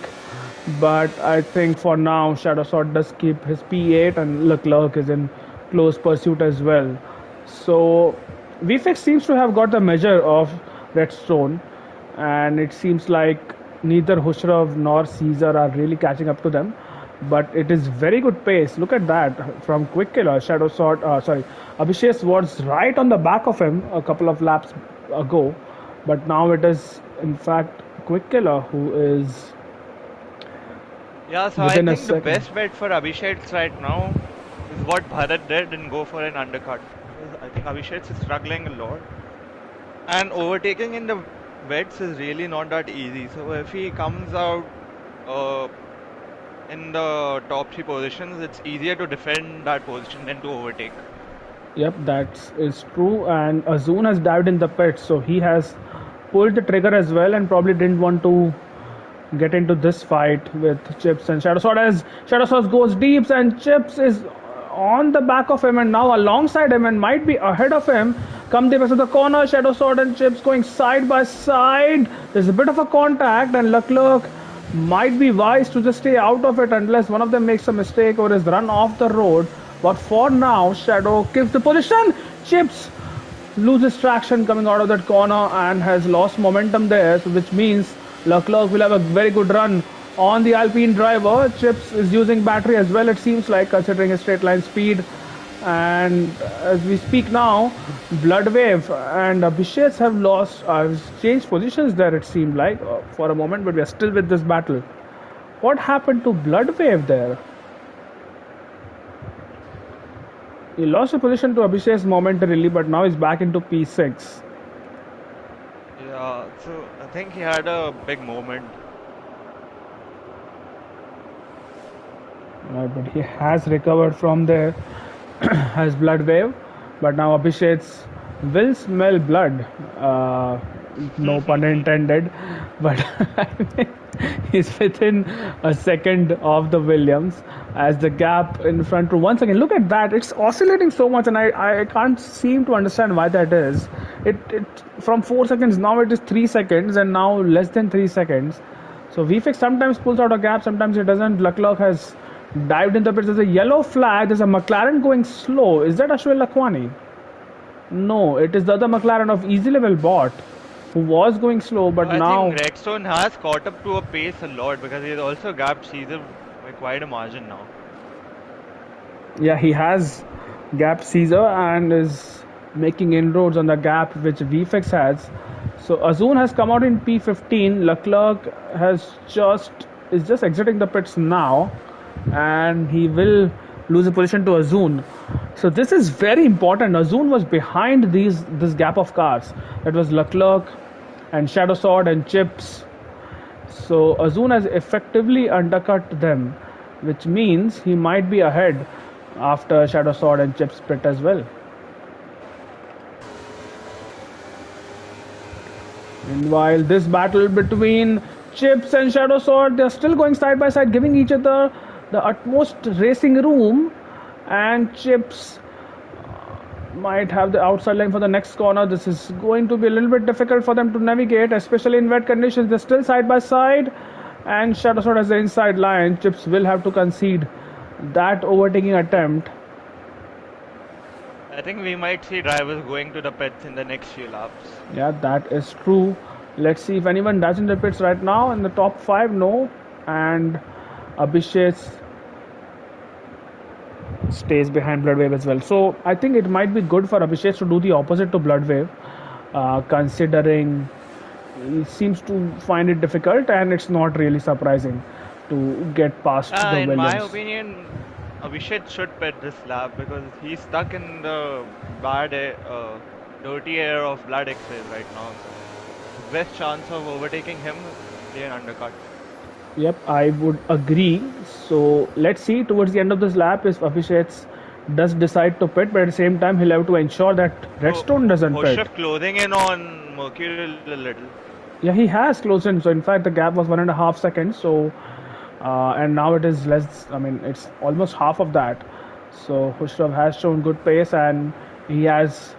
But I think for now, Shadow Sword does keep his P8, and Leclerc is in close pursuit as well. So VFX seems to have got the measure of Redstone, and it seems like neither Hushrov nor Caesar are really catching up to them. but it is very good pace. Look at that from Quick Killer. Shadow Sword, Abhishek was right on the back of him a couple of laps ago, but now it is in fact Quick Killer who is Yeah, so I within a think the second. best bet for Abhishek right now is what Bharat did and go for an undercut. Because I think Abhishek is struggling a lot. And overtaking in the wets is really not that easy. So if he comes out uh, in the top three positions, it's easier to defend that position than to overtake. Yep, that is true. And Azun has dived in the pit, so he has pulled the trigger as well, and probably didn't want to get into this fight with Chips and Shadow Sword as Shadow Sword goes deep and Chips is on the back of him and now alongside him and might be ahead of him. Come the rest of the corner, Shadow Sword and Chips going side by side. There's a bit of a contact and Leclerc might be wise to just stay out of it unless one of them makes a mistake or is run off the road. But for now, Shadow keeps the position. Chips loses traction coming out of that corner and has lost momentum there, so which means Leclerc will have a very good run on the Alpine driver. Chips is using battery as well, it seems like, considering his straight line speed. And as we speak now, Bloodwave and Abhishek have lost, changed positions there, it seemed like, for a moment, but we are still with this battle. What happened to Bloodwave there? He lost a position to Abhishek momentarily, but now he's back into P6. Yeah, so I think he had a big moment. Right, but he has recovered from there, has blood wave, but now Abhishek's will smell blood. No pun intended, but he's within a second of the Williams as the gap in front row. Once again, look at that. It's oscillating so much, and I can't seem to understand why that is. It from 4 seconds now it is 3 seconds, and now less than 3 seconds. So VFX sometimes pulls out a gap, sometimes it doesn't. Leclerc has dived in the pits. There's a yellow flag. There's a McLaren going slow. Is that Ashwin Lakhwani? No, it is the other McLaren of Easy Level Bot who was going slow, So but I think now, Redstone has caught up to a pace a lot because he's also gapped Caesar by quite a margin now. yeah, he has gap Caesar and is making inroads on the gap which VFX has. So Azun has come out in P15. Leclerc has just is just exiting the pits now, and he will lose a position to Azun. So this is very important. Azun was behind this gap of cars. That was Leclerc and Shadow Sword and Chips. So Azun has effectively undercut them, which means he might be ahead after Shadow Sword and Chips split as well. Meanwhile, this battle between Chips and Shadow Sword, they're still going side by side, giving each other the utmost racing room. And Chips might have the outside line for the next corner. This is going to be a little bit difficult for them to navigate, especially in wet conditions. They're still side by side, and Shadow Sword has the inside line. Chips will have to concede that overtaking attempt. I think we might see drivers going to the pits in the next few laps. Yeah, that is true. Let's see if anyone does in the pits right now. In the top five, no. And Abhishek stays behind Bloodwave as well. So I think it might be good for Abhishek to do the opposite to Bloodwave, considering he seems to find it difficult, and it's not really surprising to get past the In my Williams. opinion, Abhishek should pit this lap because he's stuck in the bad, dirty air of Blood X's right now. So his best chance of overtaking him is to play an undercut. Yep, I would agree. So let's see towards the end of this lap if Abhishek does decide to pit, but at the same time he'll have to ensure that So Redstone doesn't pit. Hoshef closing in on Mercurial a little. Yeah, he has closed in. So in fact, the gap was 1.5 seconds. So and now it is less. I mean, it's almost half of that. So Khusrav has shown good pace, and he has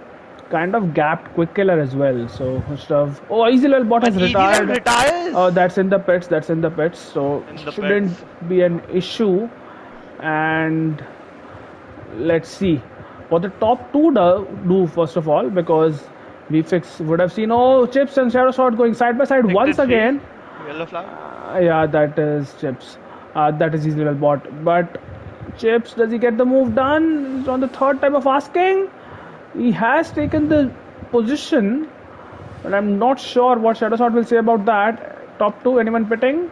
kind of gapped Quick Killer as well. So Khusrav, oh, Easy Little Bot has But Easy Level retired. retires Oh, that's in the pits. That's in the pits. So in the shouldn't pits. be an issue. And let's see what the top two do first of all, because VFX would have seen, oh, Chips and Shadow Sword going side by side Think once this see? again. Yellow flag? Yeah, that is Chips. That is easily well bought. But Chips, does he get the move done? He's on the third time of asking. He has taken the position, but I'm not sure what Shadow Sword will say about that. Top two, anyone pitting?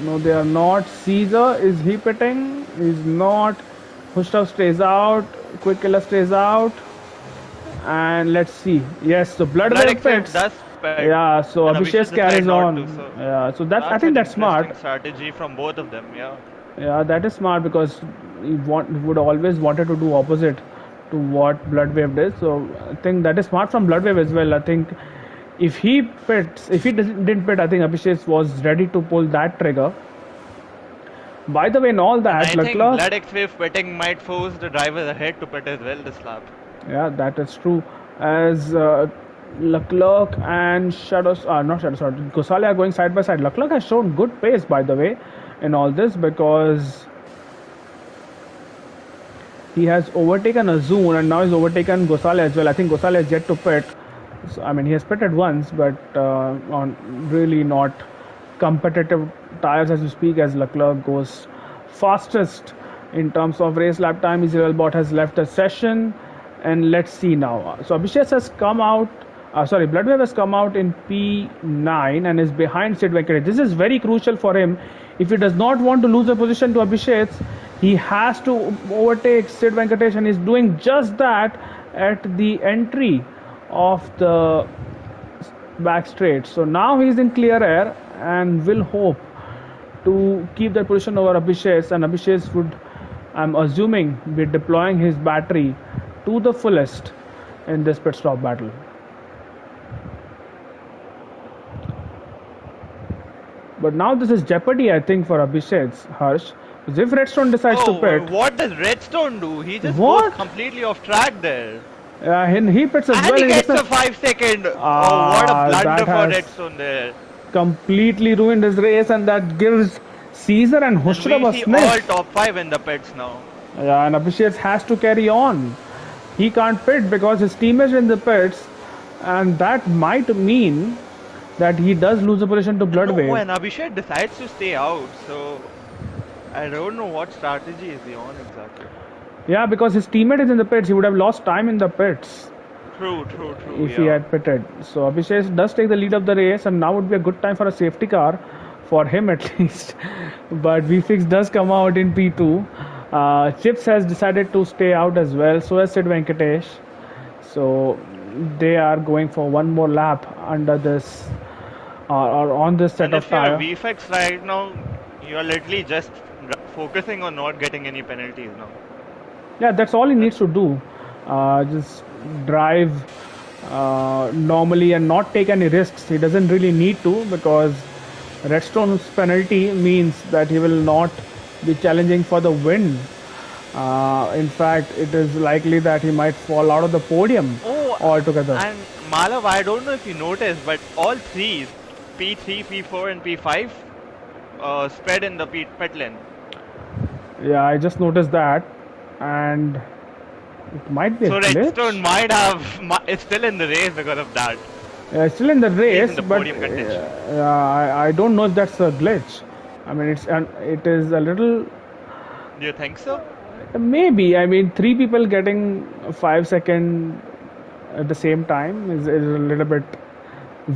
No, they are not. Caesar, is he pitting? He's not. Hustav stays out. Quick Killer stays out. And let's see. Yes, so Blood Blood Wave X-Wave pits. does pet, Yeah, so and Abhishek Abhishek decided carries not on. to. So Yeah, so that's I that's think an that's interesting smart. strategy from both of them. Yeah. Yeah, that is smart because he would always wanted to do opposite to what Bloodwave did. So I think that is smart from Bloodwave as well. I think if he didn't pit, I think Abhishek was ready to pull that trigger. By the way, in all And that, I think Leclerc, Blood X-Wave petting might force the drivers ahead to pet as well this lap. yeah, that is true. As Leclerc and not Shadows, sorry, Gosale are going side by side. Leclerc has shown good pace, by the way, in all this because he has overtaken Azun and now he's overtaken Gosale as well. I think Gosale has yet to pit. So, I mean, he has pitted once, but on really not competitive tires as we speak, as Leclerc goes fastest in terms of race lap time. Israel Bot has left the session, and let's see now. So Abhishek has come out. Bloodwave has come out in P9 and is behind Sid Venkatesh. This is very crucial for him. If he does not want to lose the position to Abhishek, he has to overtake Sid Venkatesh, and he's doing just that at the entry of the back straight. So now he's in clear air and will hope to keep that position over Abhishek, and Abhishek would, I'm assuming, be deploying his battery to the fullest in this pit stop battle. But now this is jeopardy, I think, for Abhishek's Harsh. Because if Redstone decides to pit, What does Redstone do? He just goes what? completely off track there. He pits as And well. he And gets a 5 second. Oh, what a blunder that for has Redstone there. completely ruined his race, and that gives Caesar and And we Hushrav a see all sniff. top 5 in the pits now. Yeah, and Abhishek has to carry on. He can't pit because his teammates are in the pits, and that might mean that he does lose the position to No, Bloodwave. and Abhishek decides to stay out. So I don't know what strategy is he on exactly. Yeah, because his teammate is in the pits, he would have lost time in the pits True, if he yeah. had pitted. So Abhishek does take the lead of the race, and now would be a good time for a safety car, for him at least. But VFix does come out in P2. Chips has decided to stay out as well, so has Sid Venkatesh. So they are going for one more lap under this or on this set And of if you're a tire. VFX right now, you're literally just focusing on not getting any penalties now. Yeah, that's all he That's needs to do. Just drive normally and not take any risks. He doesn't really need to, because Redstone's penalty means that he will not be challenging for the win. In fact, it is likely that he might fall out of the podium Oh, altogether. and Malav, I don't know if you noticed, but all three, P3, P4, and P5, spread in the pit lane. Yeah, I just noticed that, and it might be a So Redstone glitch. might have is still in the race because of that. Still in the He's in race, the but podium contention. I don't know if that's a glitch. I mean, it is a little. Do you think so? Maybe. I mean, three people getting 5 second at the same time is a little bit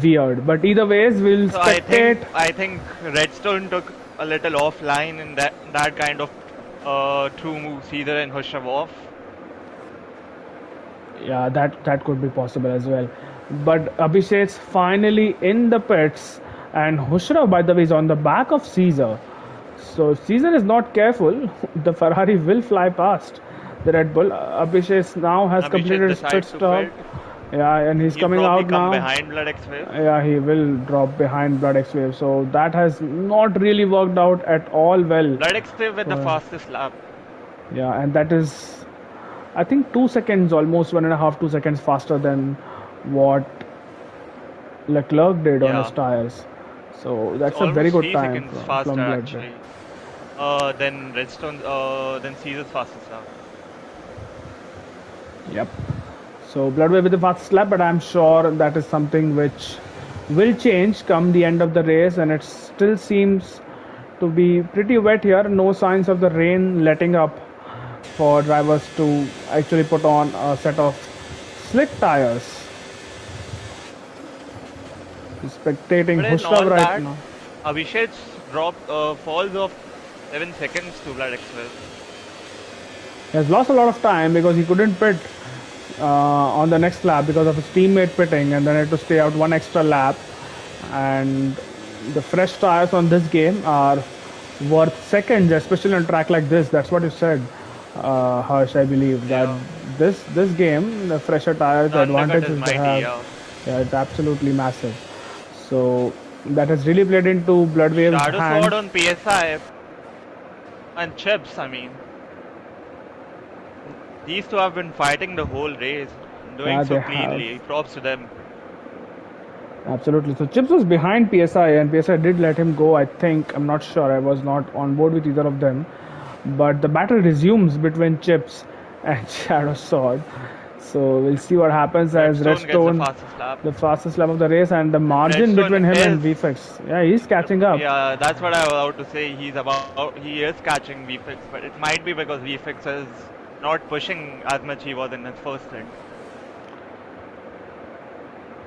weird. But either ways, we'll So spectate. I think Redstone took a little offline in that kind of true move, Caesar and Hushav off. Yeah, that could be possible as well. But Abhishek's finally in the pits, and Hushra, by the way, is on the back of Caesar. So if Caesar is not careful, the Ferrari will fly past the Red Bull. Abhishek now has Abhishek completed his pit decides to stop. pit. Yeah, and he's He'll coming probably out come now. behind Blood X Wave. Yeah, he will drop behind Blood X Wave. So that has not really worked out at all well. Blood X Wave with the for- fastest lap. Yeah, and that is, I think, 2 seconds, almost 1.5, 2 seconds faster than what Leclerc did on his Yeah, tires. So it's that's a very almost good 3 seconds time faster from Bloodwave. actually. Then Redstone, then Caesar's fastest lap. Yep. So Bloodwave with the fastest lap, but I'm sure that is something which will change come the end of the race, and it still seems to be pretty wet here. No signs of the rain letting up for drivers to actually put on a set of slick tires. Spectating But in Hushrav all right that, now. Abhishek's drop falls of 7 seconds to Blood Express. He has lost a lot of time because he couldn't pit on the next lap because of his teammate pitting, and then had to stay out one extra lap. And the fresh tires on this game are worth seconds, especially on a track like this. That's what you said, Harsh. I believe that Yeah, this game, the fresher tires, the the undercut is advantages they mighty. have, Yeah, yeah, it's absolutely massive. So that has really played into Bloodwave's Shadow Sword hands. on PSI and Chips. I mean, these two have been fighting the whole race, doing Yeah, so they have. cleanly. Props to them. Absolutely. So Chips was behind PSI, and PSI did let him go. I think I'm not sure. I was not on board with either of them. But the battle resumes between Chips and Shadow Sword. So we'll see what happens as Redstone gets the Redstone, fastest lap, the fastest lap of the race, and the and margin Redstone between him and is. VFX. Yeah, he's catching up. Yeah, that's what I was about to say. He is catching VFX, but it might be because VFX is not pushing as much he was in his first stint.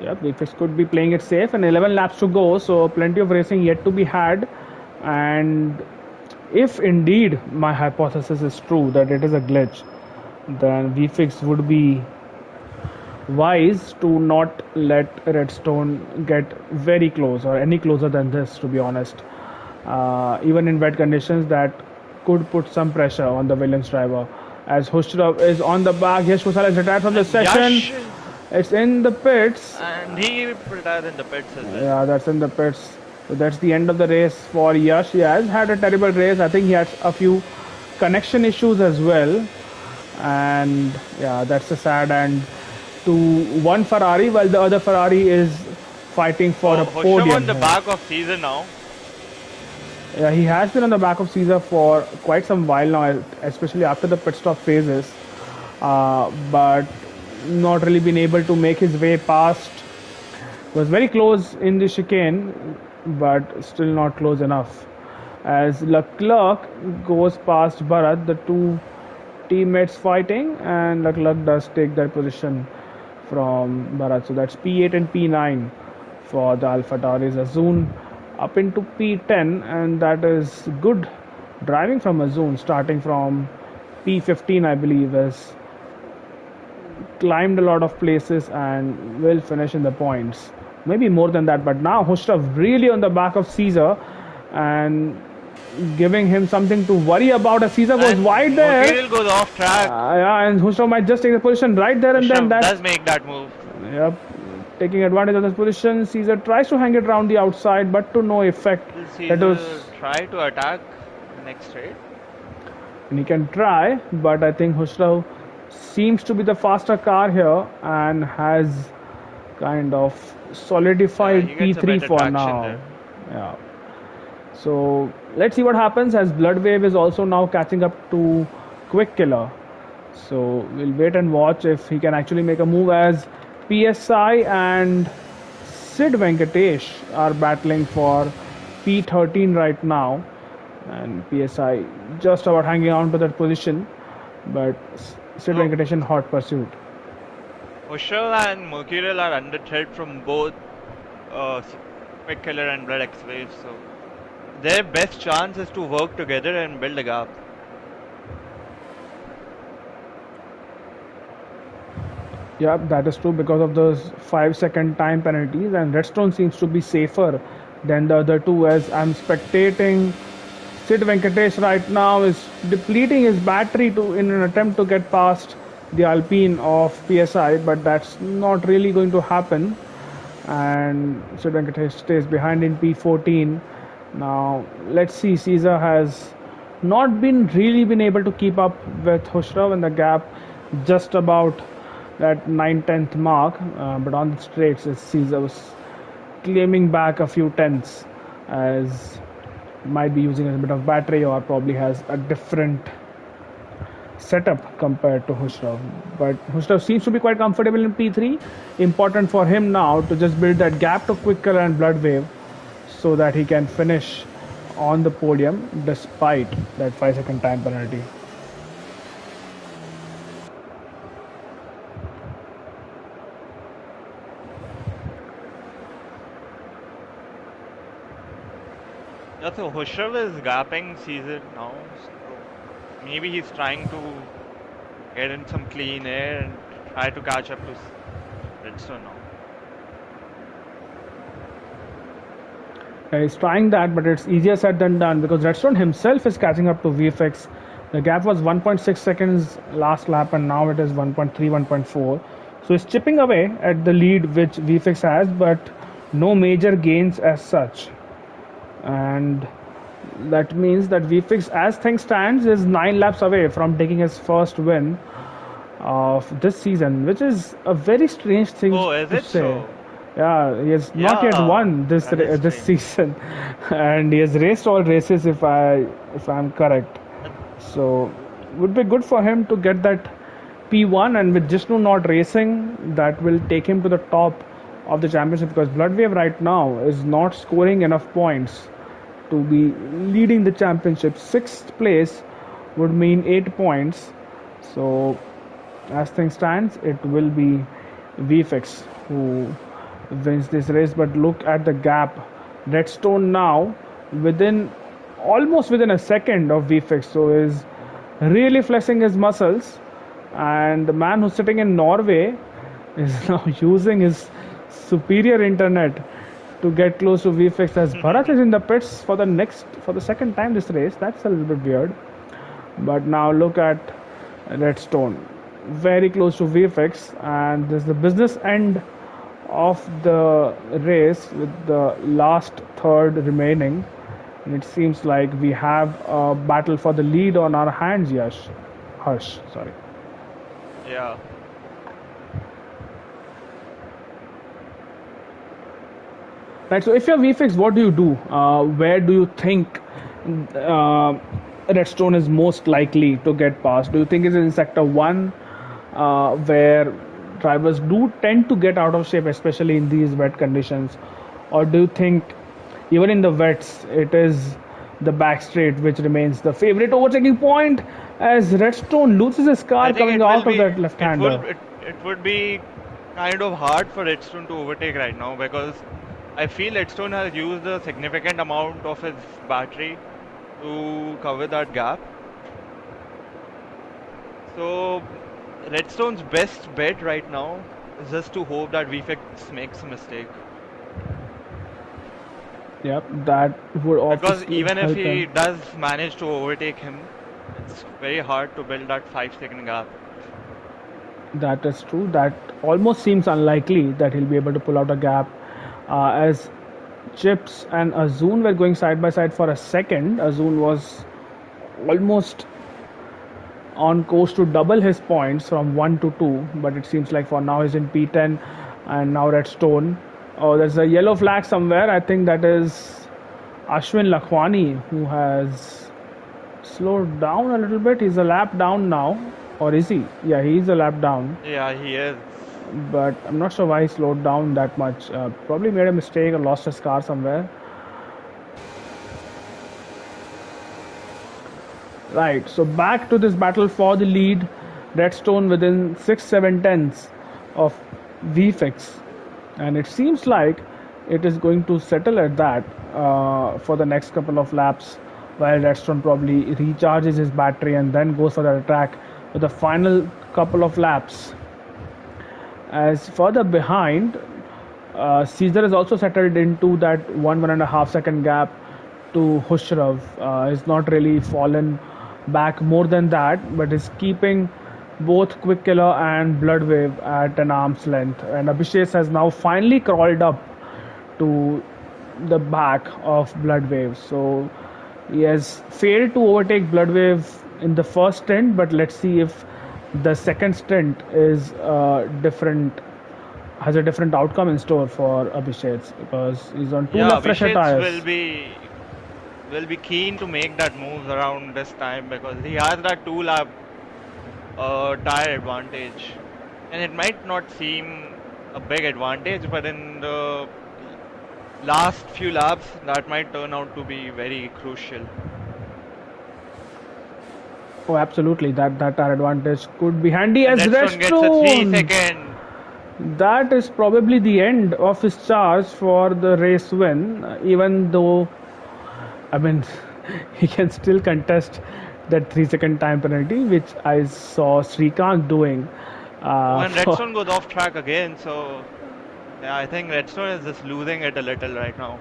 Yeah, VFX could be playing it safe, and 11 laps to go. So plenty of racing yet to be had. And if indeed my hypothesis is true that it is a glitch, then VFix would be wise to not let Redstone get very close or any closer than this, to be honest. Even in wet conditions, that could put some pressure on the Williams driver. As Hushrav is on the back, Yash Kusal is retired from the And session. Yash, It's in the pits. and he retired in the pits as well. Yeah, that's in the pits. So that's the end of the race for Yash. He has had a terrible race. I think he had a few connection issues as well. And yeah, that's a sad end to one Ferrari while the other Ferrari is fighting for a Hoshav podium on the here. back of season now. Yeah, he has been on the back of Caesar for quite some while now, especially after the pit stop phases, but not really been able to make his way past. Was very close in the chicane, but still not close enough. As Leclerc goes past Bharat, the two teammates fighting, and Leclerc does take that position from Bharat. So that's P8 and P9 for the Alpha Tauris. Azun up into P10, and that is good driving from Azun, starting from P15, I believe, has climbed a lot of places and will finish in the points. Maybe more than that, but now Hushrav really on the back of Caesar and giving him something to worry about as Caesar goes wide And there. Mercurial goes off track. Yeah, and Hushrav might just take the position right there and then Hoshav that's does make that move. yep, taking advantage of this position. Caesar tries to hang it around the outside, but to no effect. Will That was, Caesar try to attack the next straight? and he can try, but I think Hushrav seems to be the faster car here and has kind of Yeah, solidified he gets a P3 better for traction now. there. Yeah. So let's see what happens as Bloodwave is also now catching up to Quick Killer. So we'll wait and watch if he can actually make a move as PSI and Sid Venkatesh are battling for P13 right now. And PSI just about hanging on to that position, but Sid So Venkatesh in hot pursuit. Hoshav and Mercurial are under threat from both uh, Quick Killer and Blood X-Wave. So their best chance is to work together and build a gap. Yeah, that is true because of those 5 second time penalties, and Redstone seems to be safer than the other two. As I'm spectating, Sid Venkatesh right now is depleting his battery to in an attempt to get past the Alpine of PSI, but that's not really going to happen. And Sid Venkatesh stays behind in P14. Now let's see. Caesar has not been really been able to keep up with Hushrav, and the gap just about that 9/10th mark. But on the straights, Caesar was claiming back a few tenths, as might be using a bit of battery or probably has a different setup compared to Hushrov. But Hushrov seems to be quite comfortable in P3. Important for him now to just build that gap to Quicker and Bloodwave so that he can finish on the podium despite that 5-second time penalty. Yeah, so Hushav is gapping season now, so maybe he's trying to get in some clean air and try to catch up to Redstone now. He's trying that, but it's easier said than done because Redstone himself is catching up to VFX. The gap was 1.6 seconds last lap, and now it is 1.3, 1.4. So he's chipping away at the lead which VFX has, but no major gains as such. And that means that VFX, as things stands, is 9 laps away from taking his first win of this season, which is a very strange thing Oh, is to it say. so? Yeah, he has not yet Yeah, won this that is this strange. season, and he has raced all races if I'm correct. Uh, So would be good for him to get that P1, and with Jishnu not racing, that will take him to the top of the championship because Bloodwave right now is not scoring enough points to be leading the championship. Sixth place would mean 8 points. So as things stands, it will be VFX who wins this race. But look at the gap. Redstone now within almost within a second of VFX, so is really flexing his muscles. And the man who's sitting in Norway is now using his superior internet to get close to VFX as Bharat is in the pits for the second time this race. That's a little bit weird. But now look at Redstone, very close to VFX, and this is the business end of the race with the last third remaining. And it seems like we have a battle for the lead on our hands, Harsh, sorry. yeah. Right. So if you're VFX, what do you do? Where do you think uh, Redstone is most likely to get past? Do you think it's in Sector 1, where drivers do tend to get out of shape, especially in these wet conditions? Or do you think even in the wets, it is the back straight which remains the favorite overtaking point as Redstone loses his I car think coming it will out of be that left-hander? it would be kind of hard for Redstone to overtake right now because I feel Redstone has used a significant amount of his battery to cover that gap. So Redstone's best bet right now is just to hope that VFX makes a mistake. Yep, that would Because obviously even if help him. he does manage to overtake him, it's very hard to build that 5 second gap. That is true. That almost seems unlikely that he'll be able to pull out a gap. As Chips and Azun were going side by side for a second, Azun was almost on course to double his points from 1 to 2, but it seems like for now he's in P10 and now Redstone. Oh, there's a yellow flag somewhere. I think that is Ashwin Lakhwani who has slowed down a little bit. He's a lap down now. Or is he? Yeah, he's a lap down. Yeah, he is. But I'm not sure why he slowed down that much. Probably made a mistake or lost his car somewhere. Right, so back to this battle for the lead. Redstone within 6 7 tenths of VFX. And it seems like it is going to settle at that for the next couple of laps, while Redstone probably recharges his battery and then goes for the attack with the final couple of laps. As further behind, Caesar is also settled into that 1.5 second gap to Hushrov. Is not really fallen back more than that, but is keeping both Quick Killer and Bloodwave at an arm's length. And Abhishek has now finally crawled up to the back of Bloodwave. So he has failed to overtake Bloodwave in the first stint, but let's see if the second stint is different, has a different outcome in store for Abhishek because he's on two Yeah, left fresher Abhishek tires. will be keen to make that moves around this time because he has that 2 lap tire advantage. And it might not seem a big advantage, but in the last few laps, that might turn out to be very crucial. Oh, absolutely. That our advantage could be handy And as Redstone gets a 3 Redstone. second. That is probably the end of his charge for the race win. Even though, I mean, he can still contest that 3 second time penalty, which I saw Srikanth doing. Oh, and For Redstone goes off track again. So, yeah, I think Redstone is just losing it a little right now.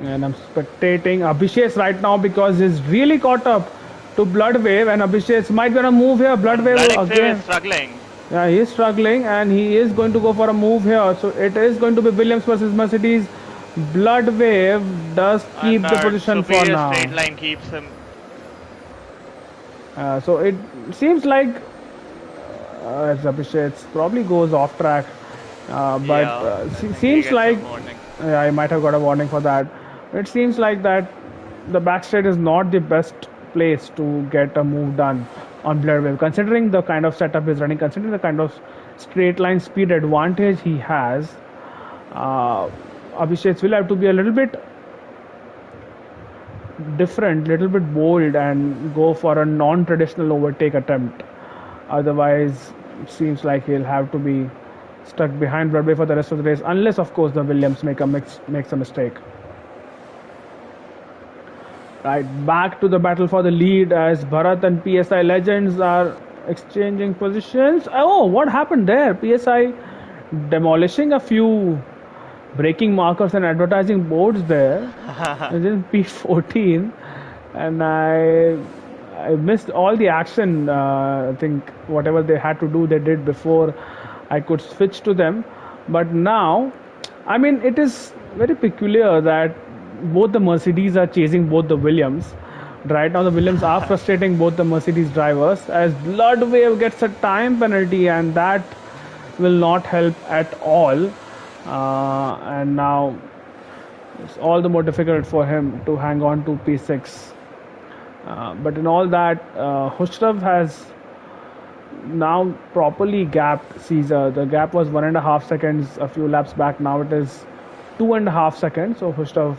and I'm spectating Abhishek right now because he's really caught up to Bloodwave, and Abhishek might gonna move here. And Bloodwave Blood X-Ray is again. struggling. Yeah, he is struggling and he is going to go for a move here. So it is going to be Williams versus Mercedes. Bloodwave does And keep the that position for superior straight now. line keeps him. So it seems like Abhishek probably goes off track, but Yeah, I think he seems gets like some warning. I might have got a warning for that. It seems like that the backstraight is not the best place to get a move done on Bloodwave, considering the kind of setup he's running, considering the kind of straight line speed advantage he has. Uh, Abhishek will have to be a little bit different, little bit bold, and go for a non-traditional overtake attempt. Otherwise, it seems like he'll have to be stuck behind Broadway for the rest of the race, unless, of course, the Williams makes a mistake. Right, back to the battle for the lead as Bharat and PSI Legends are exchanging positions. Oh, what happened there? PSI demolishing a few braking markers and advertising boards there. It is P14, and I missed all the action. I think whatever they had to do, they did before I could switch to them. But now, I mean, it is very peculiar that both the Mercedes are chasing both the Williams. Right now, the Williams are frustrating both the Mercedes drivers as Bloodwave gets a time penalty, and that will not help at all. And now it's all the more difficult for him to hang on to P6. But in all that, Hushrav has now properly gapped Caesar. The gap was 1.5 seconds a few laps back. Now it is 2.5 seconds. So Hushrav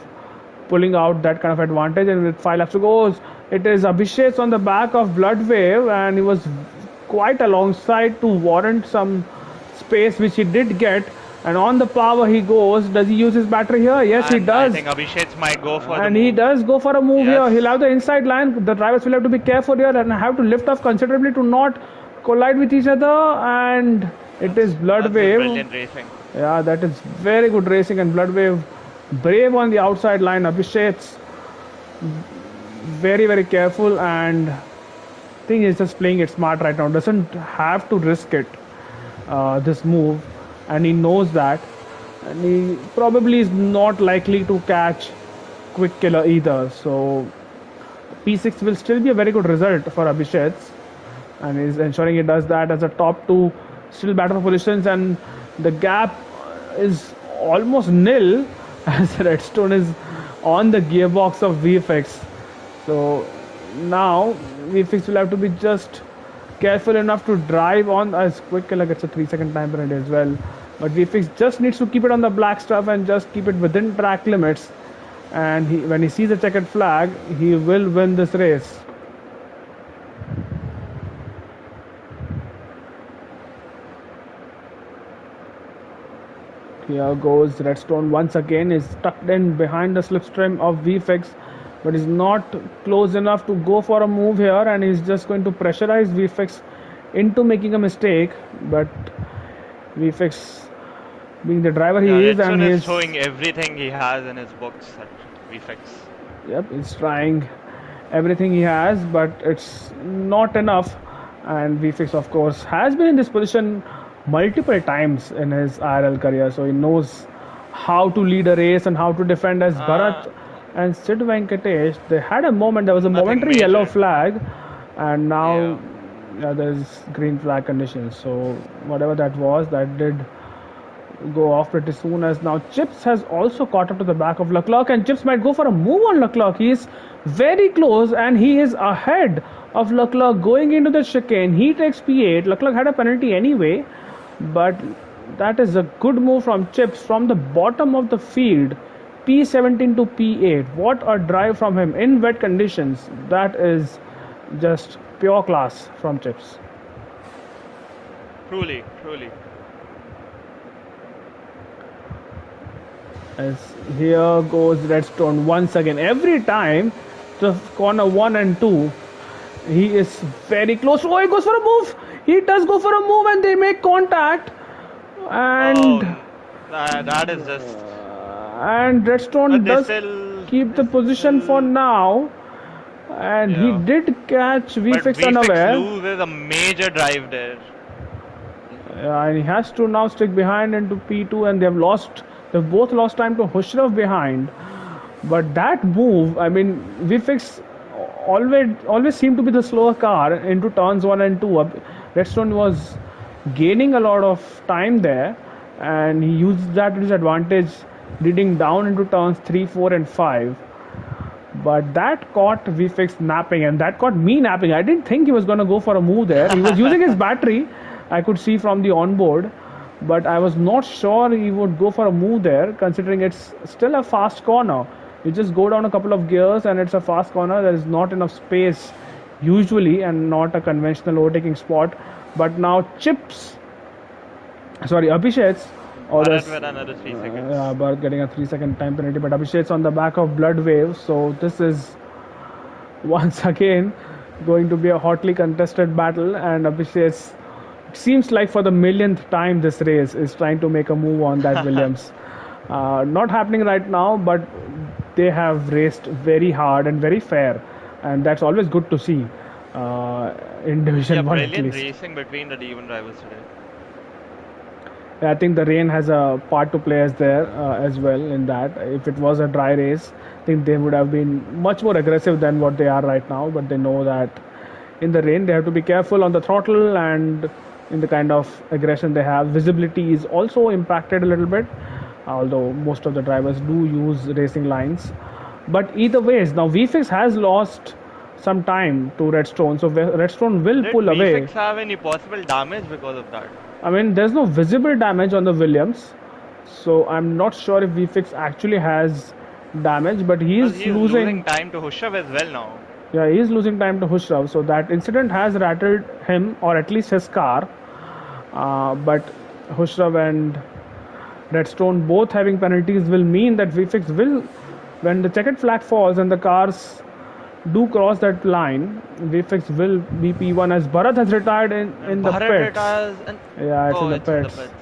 pulling out that kind of advantage, and with 5 laps to go, it is Abhishek on the back of Bloodwave, and he was quite alongside to warrant some space, which he did get. And on the power he goes. Does he use his battery here? Yes, he And I does. think Abhishek might go for the And he move. does go for a move Yes. here. He'll have the inside line. The drivers will have to be careful here and have to lift off considerably to not collide with each other. And it is That's Bloodwave. brilliant racing. Yeah, that is very good racing. And Bloodwave brave on the outside line. Abhishek's very, very careful, and I think he's just playing it smart right now. Doesn't have to risk it, this move, and he knows that. And he probably is not likely to catch Quick Killer either. So P6 will still be a very good result for Abhishek, and he's ensuring he does that as a top two, still battle for positions, and the gap is almost nil as Redstone is on the gearbox of VFX. So now VFX will have to be just careful enough to drive on as Quick Killer gets a 3 second time penalty as well. But VFX just needs to keep it on the black stuff and just keep it within track limits. And when he sees a checkered flag, he will win this race. Here goes Redstone once again. Is tucked in behind the slipstream of VFX, but is not close enough to go for a move here, and he's just going to pressurize VFX into making a mistake. But VFX, being the driver he Yeah, is, and Redstone is he's showing everything he has in his books at VFX. yep, he's trying everything he has, but it's not enough. And VFX, of course, has been in this position multiple times in his IRL career, so he knows how to lead a race and how to defend. As Uh, Bharat and Sid Venkatesh, they had a moment. There was a Nothing momentary yellow major. flag, and Yeah. now there's green flag conditions. So whatever that was, that did go off pretty soon, as now Chips has also caught up to the back of Leclerc, and Chips might go for a move on Leclerc. He is very close and he is ahead of Leclerc going into the chicane. He takes P8. Leclerc had a penalty anyway, but that is a good move from Chips from the bottom of the field. P17 to P8. What a drive from him in wet conditions. That is just pure class from Chips. Truly, truly. As here goes Redstone once again. Every time the corner 1 and 2, he is very close. Oh, he goes for a move. He does go for a move and they make contact. Oh, And that is just. Redstone But they does still, keep the they position for still, now. And he yeah. did catch But VFix VFX unaware. loses a major drive there. And he has to now stick behind into P2, and they've both lost time to Hushraf behind. But that move, I mean, VFX always seemed to be the slower car into turns 1 and 2. Redstone was gaining a lot of time there, and he used that to his advantage, leading down into turns 3, 4, and 5. But that caught VFX napping, and that caught me napping. I didn't think he was going to go for a move there. He was using his battery, I could see from the onboard, but I was not sure he would go for a move there, considering it's still a fast corner. You just go down a couple of gears, and it's a fast corner. There is not enough space, usually, and not a conventional overtaking spot. But now Abhishek's, or Bharat this, with another 3 seconds. Bharat getting a 3 second time penalty, but Abhishek's on the back of Blood Wave, so this is once again going to be a hotly contested battle, and Abhishek, it seems like for the millionth time this race, is trying to make a move on that Williams. Not happening right now, but they have raced very hard and very fair, and that's always good to see in Division Yeah, 1 at brilliant least. racing between the D1 drivers today. I think the rain has a part to play as well in that. If it was a dry race, I think they would have been much more aggressive than what they are right now. But they know that in the rain they have to be careful on the throttle and in the kind of aggression they have. Visibility is also impacted a little bit, although most of the drivers do use racing lines. But either ways, now VFix has lost some time to Redstone, so Redstone will Did pull away. VFX have any possible damage because of that? I mean, there's no visible damage on the Williams, so I'm not sure if VFix actually has damage, but Because he's he is losing. losing time to Hushav as well now. Yeah, he's losing time to Hushraf, so that incident has rattled him, or at least his car. But Hushraf and Redstone both having penalties will mean that VFix will, when the checkered flag falls and the cars do cross that line, VFX will be P1, as Bharat has retired in And the Bharat pits. retires and Yeah, it's oh, in the it's in the pits. pits.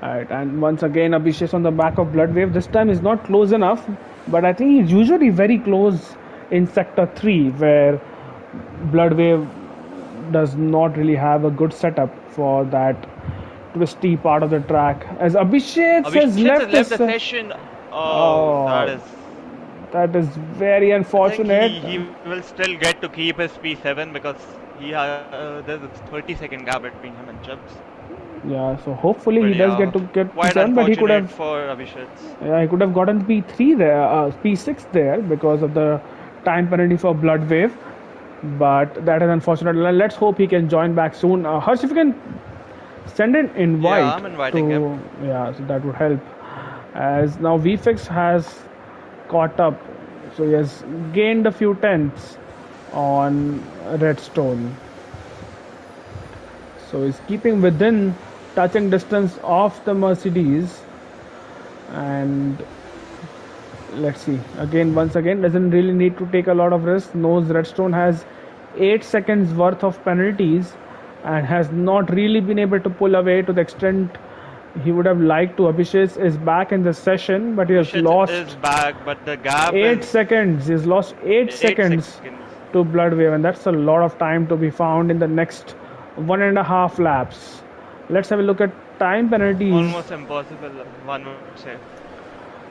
Alright, and once again Abhishek on the back of Blood Wave. This time is not close enough, but I think he's usually very close in Sector 3, where Blood Wave does not really have a good setup for that twisty part of the track. As Abhishek has Abhishek left has left the this, session. Oh, oh, that is very I think unfortunate. he will still get to keep his P7 because there's a 30-second gap between him and Chubbs. Yeah, so hopefully But he does yeah, get quite P7, but he could unfortunate have, for Abhishek. yeah, he could have gotten P3 there, P6 there because of the time penalty for Blood Wave. But that is unfortunate. Let's hope he can join back soon. Harsh, if you can send an invite Yeah, I'm inviting to, him. yeah, so that would help. As now VFix has caught up, so he has gained a few tenths on Redstone. So he's keeping within touching distance of the Mercedes, and let's see again, once again, doesn't really need to take a lot of risk. Knows Redstone has 8 seconds worth of penalties and has not really been able to pull away to the extent he would have liked to. Abhishek is back in the session, but he has Abhishek lost is back, but the gap 8 is seconds. He's lost 8 8 seconds seconds. to Blood Wave, and that's a lot of time to be found in the next 1.5 laps. Let's have a look at time penalties. Almost impossible, one would say.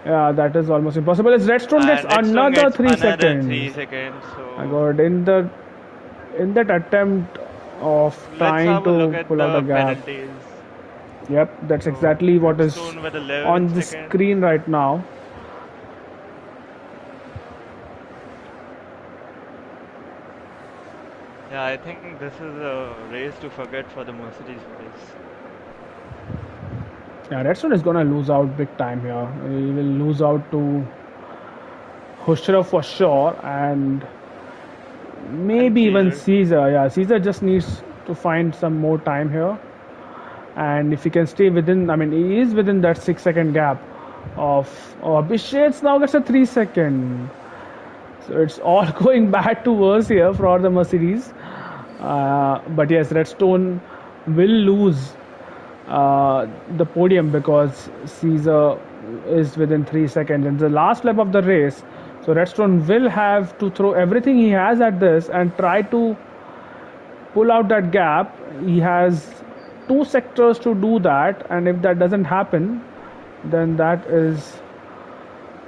Yeah, that is almost impossible. As Redstone gets And Redstone another gets 3 another seconds. 3 seconds. My So God, in that attempt of Let's trying have a look to at pull out a the gap. penalties. Yep, that's So exactly what is Redstone with 11 on the seconds. screen right now. Yeah, I think this is a race to forget for the Mercedes boys. Yeah, Redstone is gonna lose out big time here. He will lose out to Hushra for sure, and And maybe even Caesar. Caesar. Yeah, Caesar just needs to find some more time here, and if he can stay within, I mean, he is within that 6 second gap of Abhishek's now gets a 3 second. So it's all going bad to worse here for the Mercedes. But yes, Redstone will lose the podium because Caesar is within 3 seconds. And the last lap of the race, so Redstone will have to throw everything he has at this and try to pull out that gap. He has two sectors to do that, and if that doesn't happen, then that is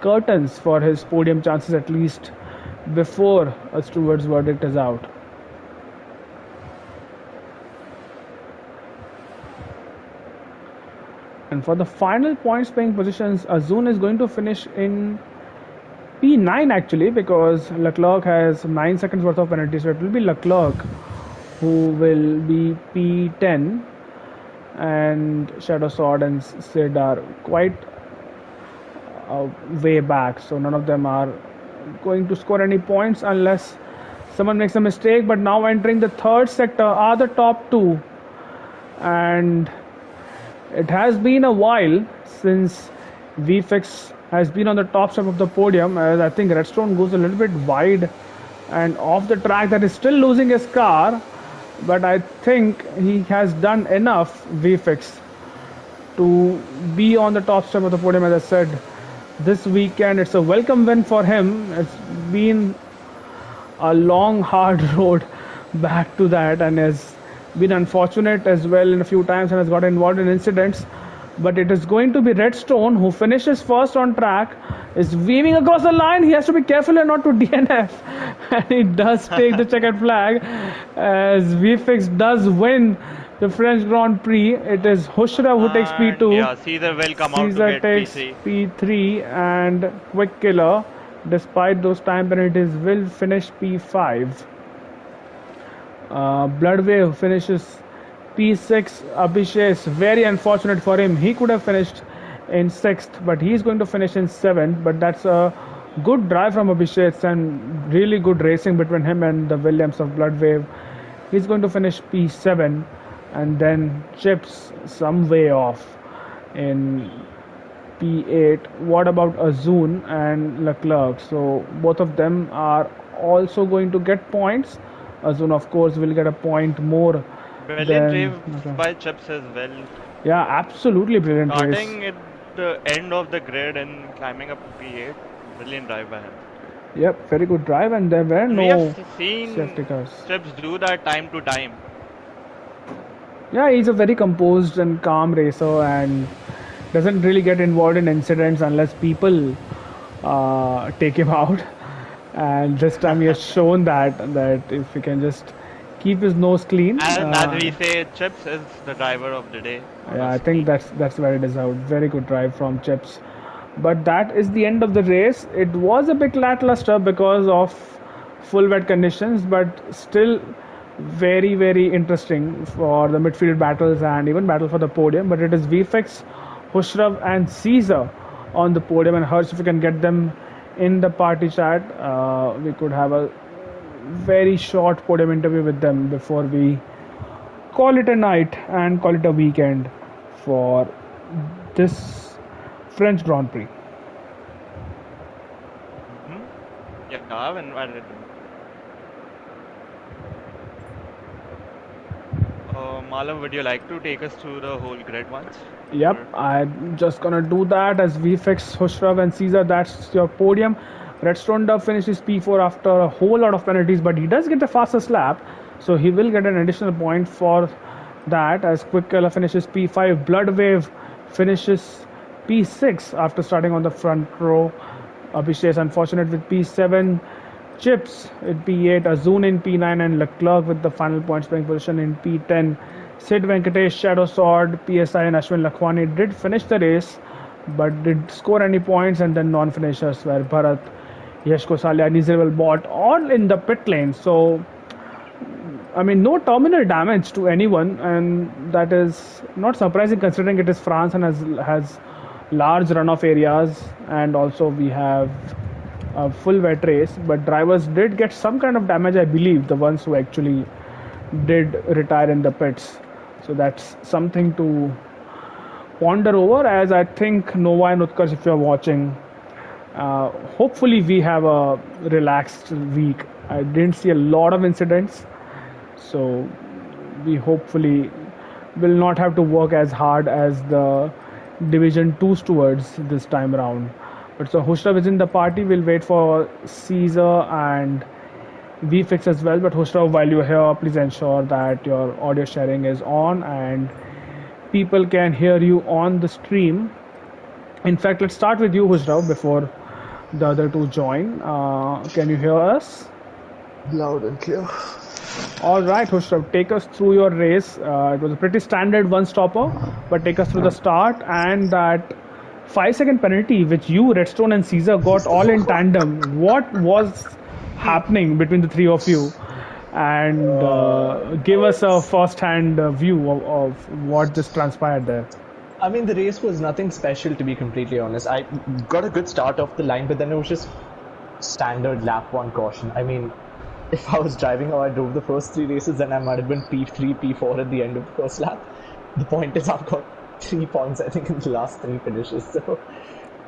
curtains for his podium chances at least before a steward's verdict is out. And for the final points paying positions, Azun is going to finish in P9 actually because Leclerc has 9 seconds worth of penalty, so it will be Leclerc who will be P10, and Shadow Sword and Sid are quite way back, so none of them are going to score any points unless someone makes a mistake. But now entering the third sector are the top two, and it has been a while since VFX has been on the top step of the podium, as I think Redstone goes a little bit wide and off the track, that is still losing his car, but I think he has done enough VFX to be on the top step of the podium. As I said, this weekend it's a welcome win for him. It's been a long, hard road back to that, and has been unfortunate as well in a few times and has got involved in incidents. But it is going to be Redstone who finishes first on track, is weaving across the line. He has to be careful and not to DNF, and he does take the checkered flag as VFX does win the French Grand Prix. It is Hushra who takes And P2, yeah, Caesar will come out to Caesar get takes PC. P3, and Quick Killer, despite those time penalties, will finish P5. Bloodwave finishes P6. Abhishek, very unfortunate for him. He could have finished in 6th, but he's going to finish in 7th. But that's a good drive from Abhishek and really good racing between him and the Williams of Bloodwave. He's going to finish P7 and then chips some way off in P8. What about Azun and Leclerc? So both of them are also going to get points. Azun, of course, will get a point more Brilliant than. race Okay. by Chips as well. Yeah, absolutely brilliant race. Starting at the end of the grid and climbing up to P8. Brilliant drive by him. Yep, very good drive, and there were And we have no safety seen cars. Chips do that time to time. Yeah, he's a very composed and calm racer and doesn't really get involved in incidents unless people take him out. And this time he has shown that if he can just keep his nose clean, And as we say, Chips is the driver of the day on yeah, our I think screen. that's very deserved. Very good drive from Chips. But that is the end of the race. It was a bit lackluster because of full wet conditions, but still very interesting for the midfield battles and even battle for the podium. But it is VFX, Hushrav, and Caesar on the podium. And Harsh, if you can get them in the party chat, we could have a very short podium interview with them before we call it a night and call it a weekend for this French Grand Prix. Hmm. Yeah, I've invited them. Malam, would you like to take us through the whole grid once? Yep, Or I'm just gonna do that as we fix Hushrav and Caesar. That's your podium. Redstone Dove finishes P4 after a whole lot of penalties, but he does get the fastest lap, so he will get an additional point for that. As Quick Killer finishes P5, Bloodwave finishes P6 after starting on the front row. Abhishek is unfortunate with P7. chips in P8, Azun in P9, and Leclerc with the final points playing position in P10. Sid Venkatesh, Shadow Sword, PSI, and Ashwin Lakhwani did finish the race, but did score any points, and then non-finishers were Bharat, Yash Kosalia, Nizirwal Bot, all in the pit lane. So I mean, no terminal damage to anyone, and that is not surprising considering it is France and has large runoff areas, and also we have a full wet race. But drivers did get some kind of damage, I believe, the ones who actually did retire in the pits. So that's something to ponder over. As I think Nova and Utkarsh, if you're watching, hopefully we have a relaxed week. I didn't see a lot of incidents, so we hopefully will not have to work as hard as the Division 2 stewards this time around. But so Hushrav is in the party. We'll wait for Caesar and VFix as well. But Hushrav, while you're here, please ensure that your audio sharing is on and people can hear you on the stream. In fact, let's start with you, Hushrav, before the other two join. Can you hear us? Loud and clear. All right, Hushrav, take us through your race. It was a pretty standard one-stopper, but take us through the start and that 5-second penalty which you, Redstone, and Caesar got all in tandem. What was happening between the three of you? And give us a first-hand view of what just transpired there. I mean, the race was nothing special, to be completely honest. I got a good start off the line, but then it was just standard lap one caution. I mean, if I was driving how I drove the first three races, then I might have been P3, P4 at the end of the first lap. The point is, I've got 3 points, I think, in the last 3 finishes. So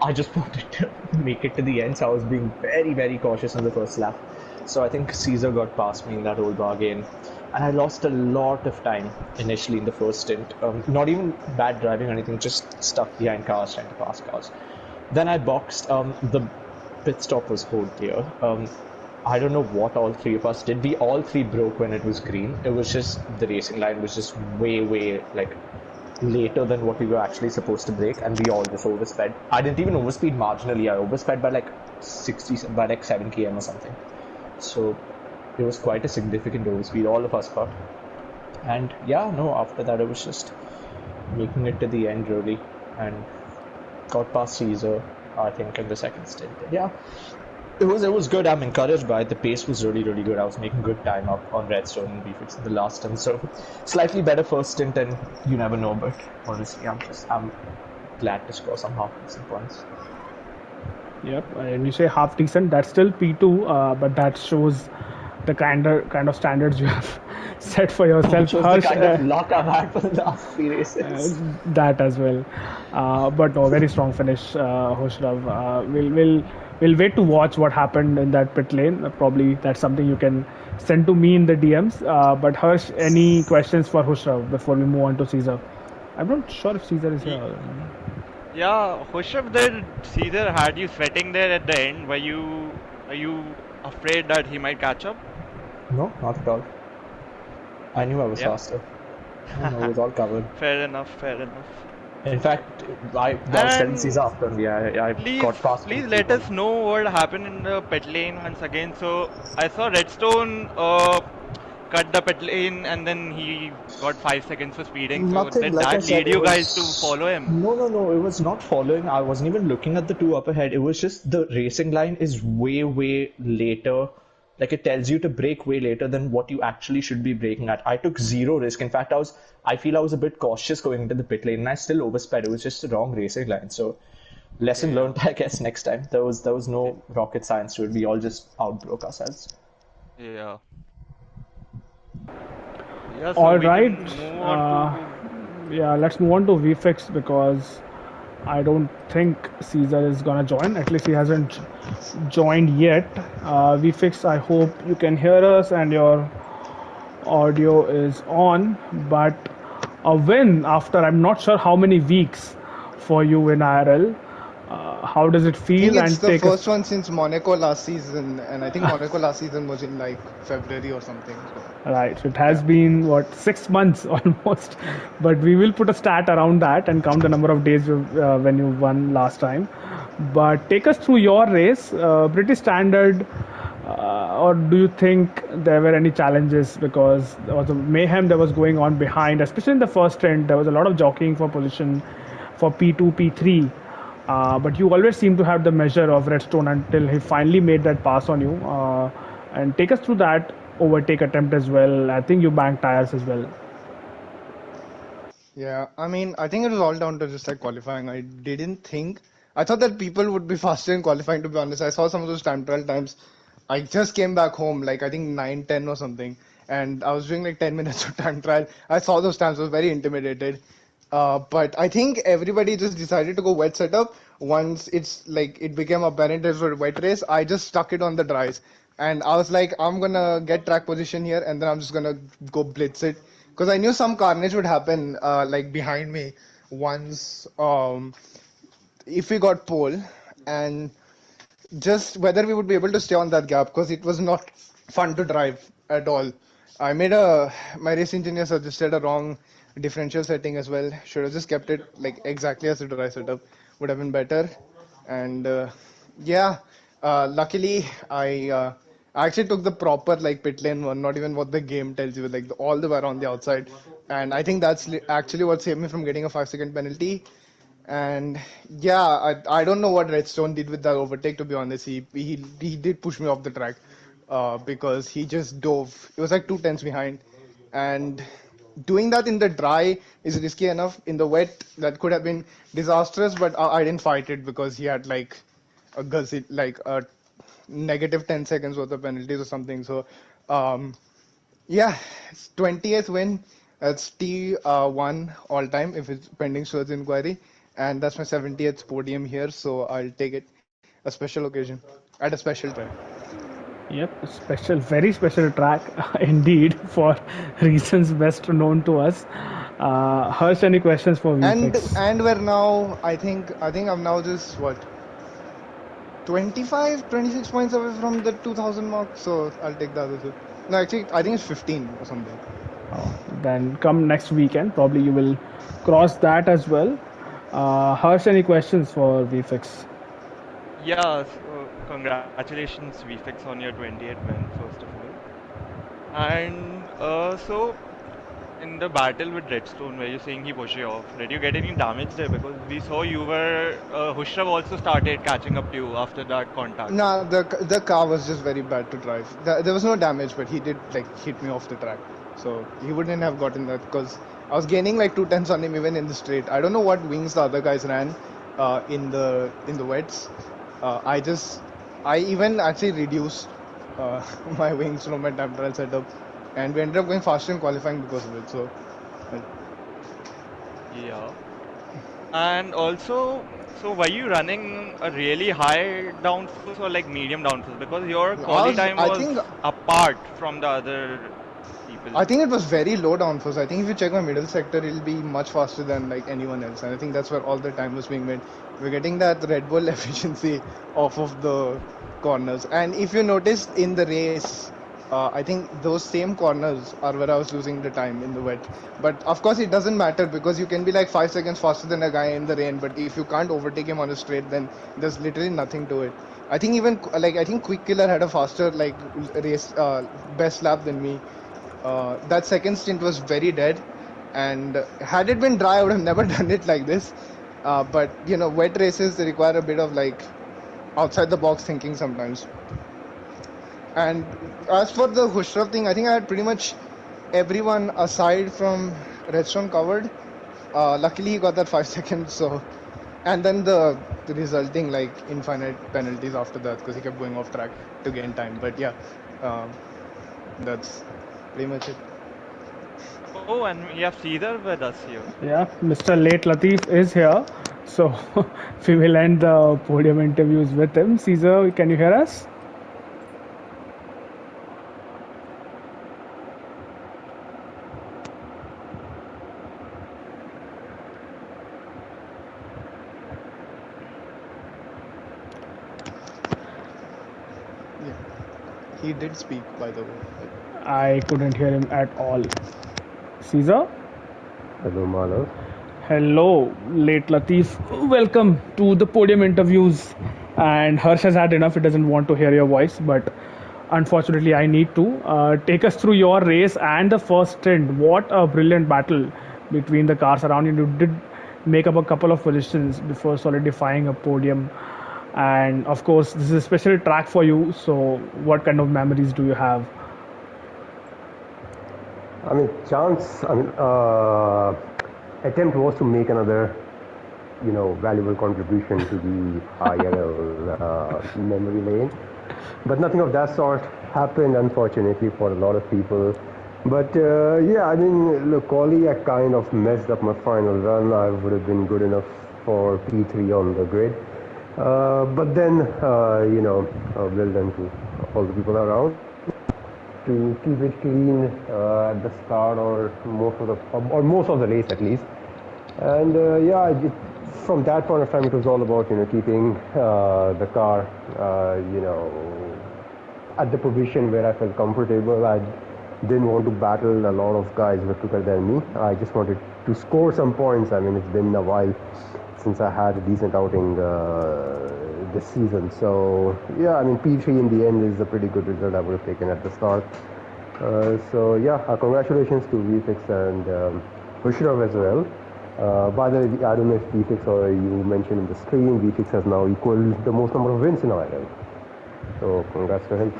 I just wanted to make it to the end, so I was being very, very cautious in the first lap. So I think Caesar got past me in that old bargain. And I lost a lot of time initially in the first stint. Not even bad driving or anything, just stuck behind cars, trying to pass cars. Then I boxed. The pit stop was whole clear. I don't know what all three of us did. We all three broke when it was green. It was just the racing line was just way like later than what we were actually supposed to break, and we all just oversped. I didn't even overspeed marginally. I oversped by like 7 km or something. So it was quite a significant overspeed. All of us got. And yeah, no. After that, it was just making it to the end really, and got past Caesar, I think, in the second stint. Yeah. It was good. I'm encouraged by it. The pace was really good. I was making good time up on Redstone and VFix in the last stint. So slightly better first stint, and you never know. But honestly, I'm glad to score some half decent points. Yep, and you say half decent. That's still P2, but that shows the kind of standards you have set for yourself. Shows the kind of luck I've had for the last 3 races. That as well. But no, very strong finish, Hushrav. We'll wait to watch what happened in that pit lane. Probably that's something you can send to me in the DMs. But Harsh, any questions for Hushrav before we move on to Caesar? I'm not sure if Caesar is here. Yeah, Hushab, there, Caesar had you sweating there at the end. Are you afraid that he might catch up? No, not at all. I knew I was faster. No, it was all covered. Fair enough. In fact, I was telling Caesar after me, I got past. Please let us know what happened in the pit lane once again. So I saw Redstone cut the pit lane and then he got 5 seconds for speeding. So did that lead you guys to follow him? No, it was not following. I wasn't even looking at the two up ahead. It was just the racing line is way later. Like, it tells you to brake way later than what you actually should be braking at. I took zero risk. In fact, I feel I was a bit cautious going into the pit lane, and I still oversped. It was just the wrong racing line. So, lesson learned, I guess, next time. There was no rocket science to it. We all just outbroke ourselves. Yeah. So all right. Yeah, let's move on to VFX because I don't think Caesar is gonna join. At least he hasn't joined yet. VFix, I hope you can hear us and your audio is on. But a win after I'm not sure how many weeks for you in IRL. How does it feel? I think it's the first one since Monaco last season, and I think Monaco last season was in like February or something. So. Right, so it has been 6 months almost, but we will put a stat around that and count the number of days when you won last time. But take us through your race. Pretty standard or do you think there were any challenges because there was a mayhem that was going on behind, especially in the first stint? There was a lot of jockeying for position for P2, P3. But you always seem to have the measure of Redstone until he finally made that pass on you. And take us through that overtake attempt as well. I think you banked tires as well. Yeah, I mean, I think it was all down to just like qualifying. I thought that people would be faster in qualifying, to be honest. I saw some of those time trial times. I just came back home, like I think 9:10 or something, and I was doing like 10 minutes of time trial. I saw those times, I was very intimidated. But I think everybody just decided to go wet setup. Once it's like it became apparent it was a wet race, I just stuck it on the dries. And I was like, I'm gonna get track position here, and then I'm just gonna go blitz it. Because I knew some carnage would happen, like behind me once, if we got pole, and just whether we would be able to stay on that gap, because it was not fun to drive at all. I made my race engineer suggested a wrong differential setting as well. Should have just kept it like exactly as the dry setup, would have been better. And yeah, luckily I actually took the proper like pit lane one, not even what the game tells you, like all the way around the outside. And I think that's actually what saved me from getting a 5-second penalty. And yeah, I don't know what Redstone did with that overtake. To be honest, he did push me off the track, because he just dove. It was like 2 tenths behind, and doing that in the dry is risky enough. In the wet, that could have been disastrous. But I didn't fight it because he had like a gazillion, like a negative 10 seconds worth of penalties or something. So um, yeah, it's 20th win. That's T1 all time if it's pending Stewards inquiry. And that's my 70th podium here, so I'll take it a special occasion at a special track. Yep, special, very special track indeed for reasons best known to us. Harsh, any questions for And VFX? and we're now, I think I'm now just what 25, 26 points away from the 2000 mark, so I'll take the other two. No, actually, I think it's 15 or something. Then come next weekend, probably you will cross that as well. Harsh, any questions for VFX? Yeah, so congratulations, VFX, on your 20th win, first of all. And so, in the battle with Redstone, where you're saying he pushed you off, did you get any damage there? Because we saw you were, Hushrav also started catching up to you after that contact. Nah, the car was just very bad to drive. There was no damage, but he did like hit me off the track, so he wouldn't have gotten that because I was gaining like 2 tenths on him even in the straight. I don't know what wings the other guys ran, in the wets. I just I even actually reduced my wings from my time trial setup, and we ended up going faster in qualifying because of it. So Yeah. And also, so were you running a really high downforce or like medium downforce? Because your quali time I was think apart from the other people. I think it was very low downforce. I think if you check my middle sector, it'll be much faster than like anyone else. And I think that's where all the time was being made. We're getting that Red Bull efficiency off of the corners. And if you notice in the race, I think those same corners are where I was losing the time in the wet. But of course, it doesn't matter because you can be like 5 seconds faster than a guy in the rain. But if you can't overtake him on a straight, then there's literally nothing to it. I think Quick Killer had a faster like race best lap than me. That second stint was very dead, and had it been dry, I would have never done it like this. But wet races they require a bit of like outside the box thinking sometimes. And as for the Hushraf thing, I think I had pretty much everyone aside from Redstone covered. Luckily, he got that 5 seconds. So, and then the resulting like infinite penalties after that because he kept going off track to gain time. But yeah, um, that's pretty much it. Oh, and we have Sridhar with us here. Yeah, Mr. Late Latif is here. So we will end the podium interviews with him. Caesar, can you hear us? Yeah, he did speak, by the way. I couldn't hear him at all. Caesar? Hello, Malav. Hello, Late Latif. Welcome to the podium interviews. And Harsh has had enough. He doesn't want to hear your voice. But unfortunately, I need to take us through your race and the first stint. What a brilliant battle between the cars around you. You did make up a couple of positions before solidifying a podium. And of course, this is a special track for you. So, what kind of memories do you have? I mean, attempt was to make another, valuable contribution to the IRL memory lane. But nothing of that sort happened, unfortunately, for a lot of people. But yeah, I mean, look, Ollie, I kind of messed up my final run. I would have been good enough for P3 on the grid. But then, well done to all the people around to keep it clean at the start or most of the race at least. And yeah, from that point of time, it was all about keeping the car, at the position where I felt comfortable. I didn't want to battle a lot of guys who were quicker than me. I just wanted to score some points. I mean, it's been a while since I had a decent outing this season. So yeah, I mean, P3 in the end is a pretty good result I would have taken at the start. So yeah, congratulations to VFix and Bushrov as well. By the way, I don't know if VFix or you mentioned in the stream, VFix has now equaled the most number of wins in Ireland. So congrats to him.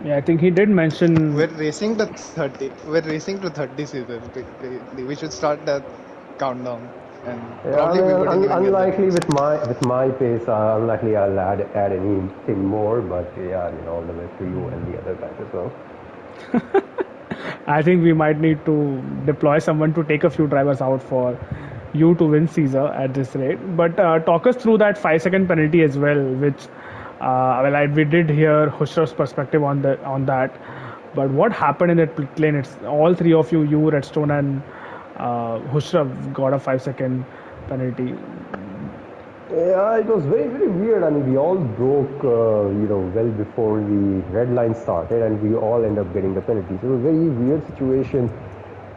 Yeah, I think he did mention. We're racing to 30. We're racing to 30 seasons. We should start that countdown, and Yeah, probably we wouldn't even unlikely get with my pace. Unlikely I'll add anything more. But yeah, I mean, all the best to you and the other guys as well. I think we might need to deploy someone to take a few drivers out for you to win Caesar at this rate. But talk us through that 5 second penalty as well, which we did hear Hushrav's perspective on that. But what happened in that pit lane? It's all three of you, Redstone and Hushrav, got a 5 second penalty. Yeah, it was very, very weird. I mean, we all broke, well before the red line started, and we all end up getting the penalties. It was a very weird situation.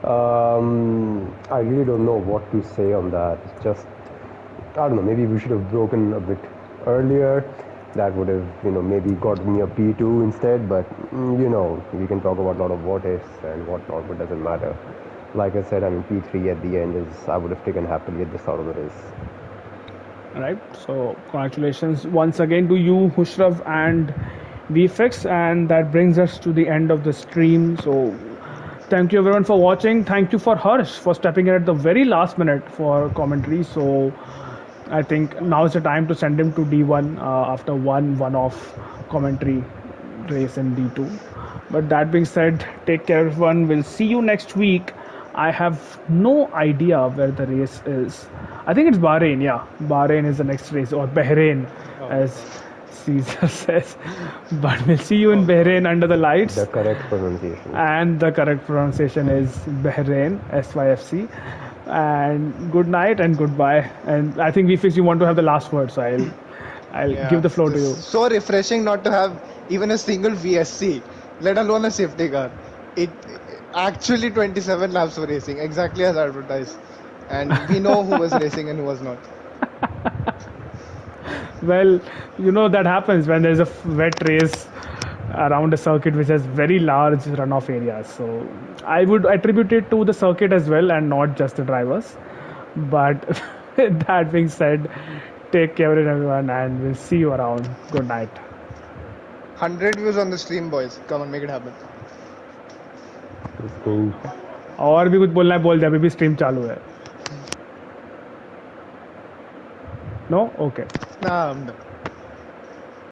I really don't know what to say on that. It's just, I don't know, maybe we should have broken a bit earlier. That would have, maybe got me a P2 instead, but, we can talk about a lot of what ifs and whatnot, but it doesn't matter. Like I said, I mean, P3 at the end is, I would have taken happily at the start of the race. Right. So congratulations once again to you, Hushrav and VFX, and that brings us to the end of the stream. So thank you everyone for watching. Thank you for Harsh for stepping in at the very last minute for commentary. So I think now is the time to send him to D1 after one-off commentary race in D2. But that being said, take care everyone. We'll see you next week. I have no idea where the race is. I think it's Bahrain, yeah. Bahrain is the next race, or Bahrain, as Caesar says. But we'll see you in Bahrain under the lights. The correct pronunciation. And the correct pronunciation is Bahrain, SYFC. And good night and goodbye. And I think VFix, you want to have the last word, so I'll give the floor to you. So refreshing not to have even a single VSC, let alone a safety car. It actually 27 laps of racing, exactly as advertised. And we know who was racing and who was not. Well, that happens when there's a wet race around a circuit which has very large runoff areas. So I would attribute it to the circuit as well and not just the drivers. But that being said, take care everyone and we'll see you around. Good night. 100 views on the stream, boys. Come on, make it happen. और भी कुछ बोलना है बोल दे, अभी भी stream चालू है. No? Okay. Nah, I'm done.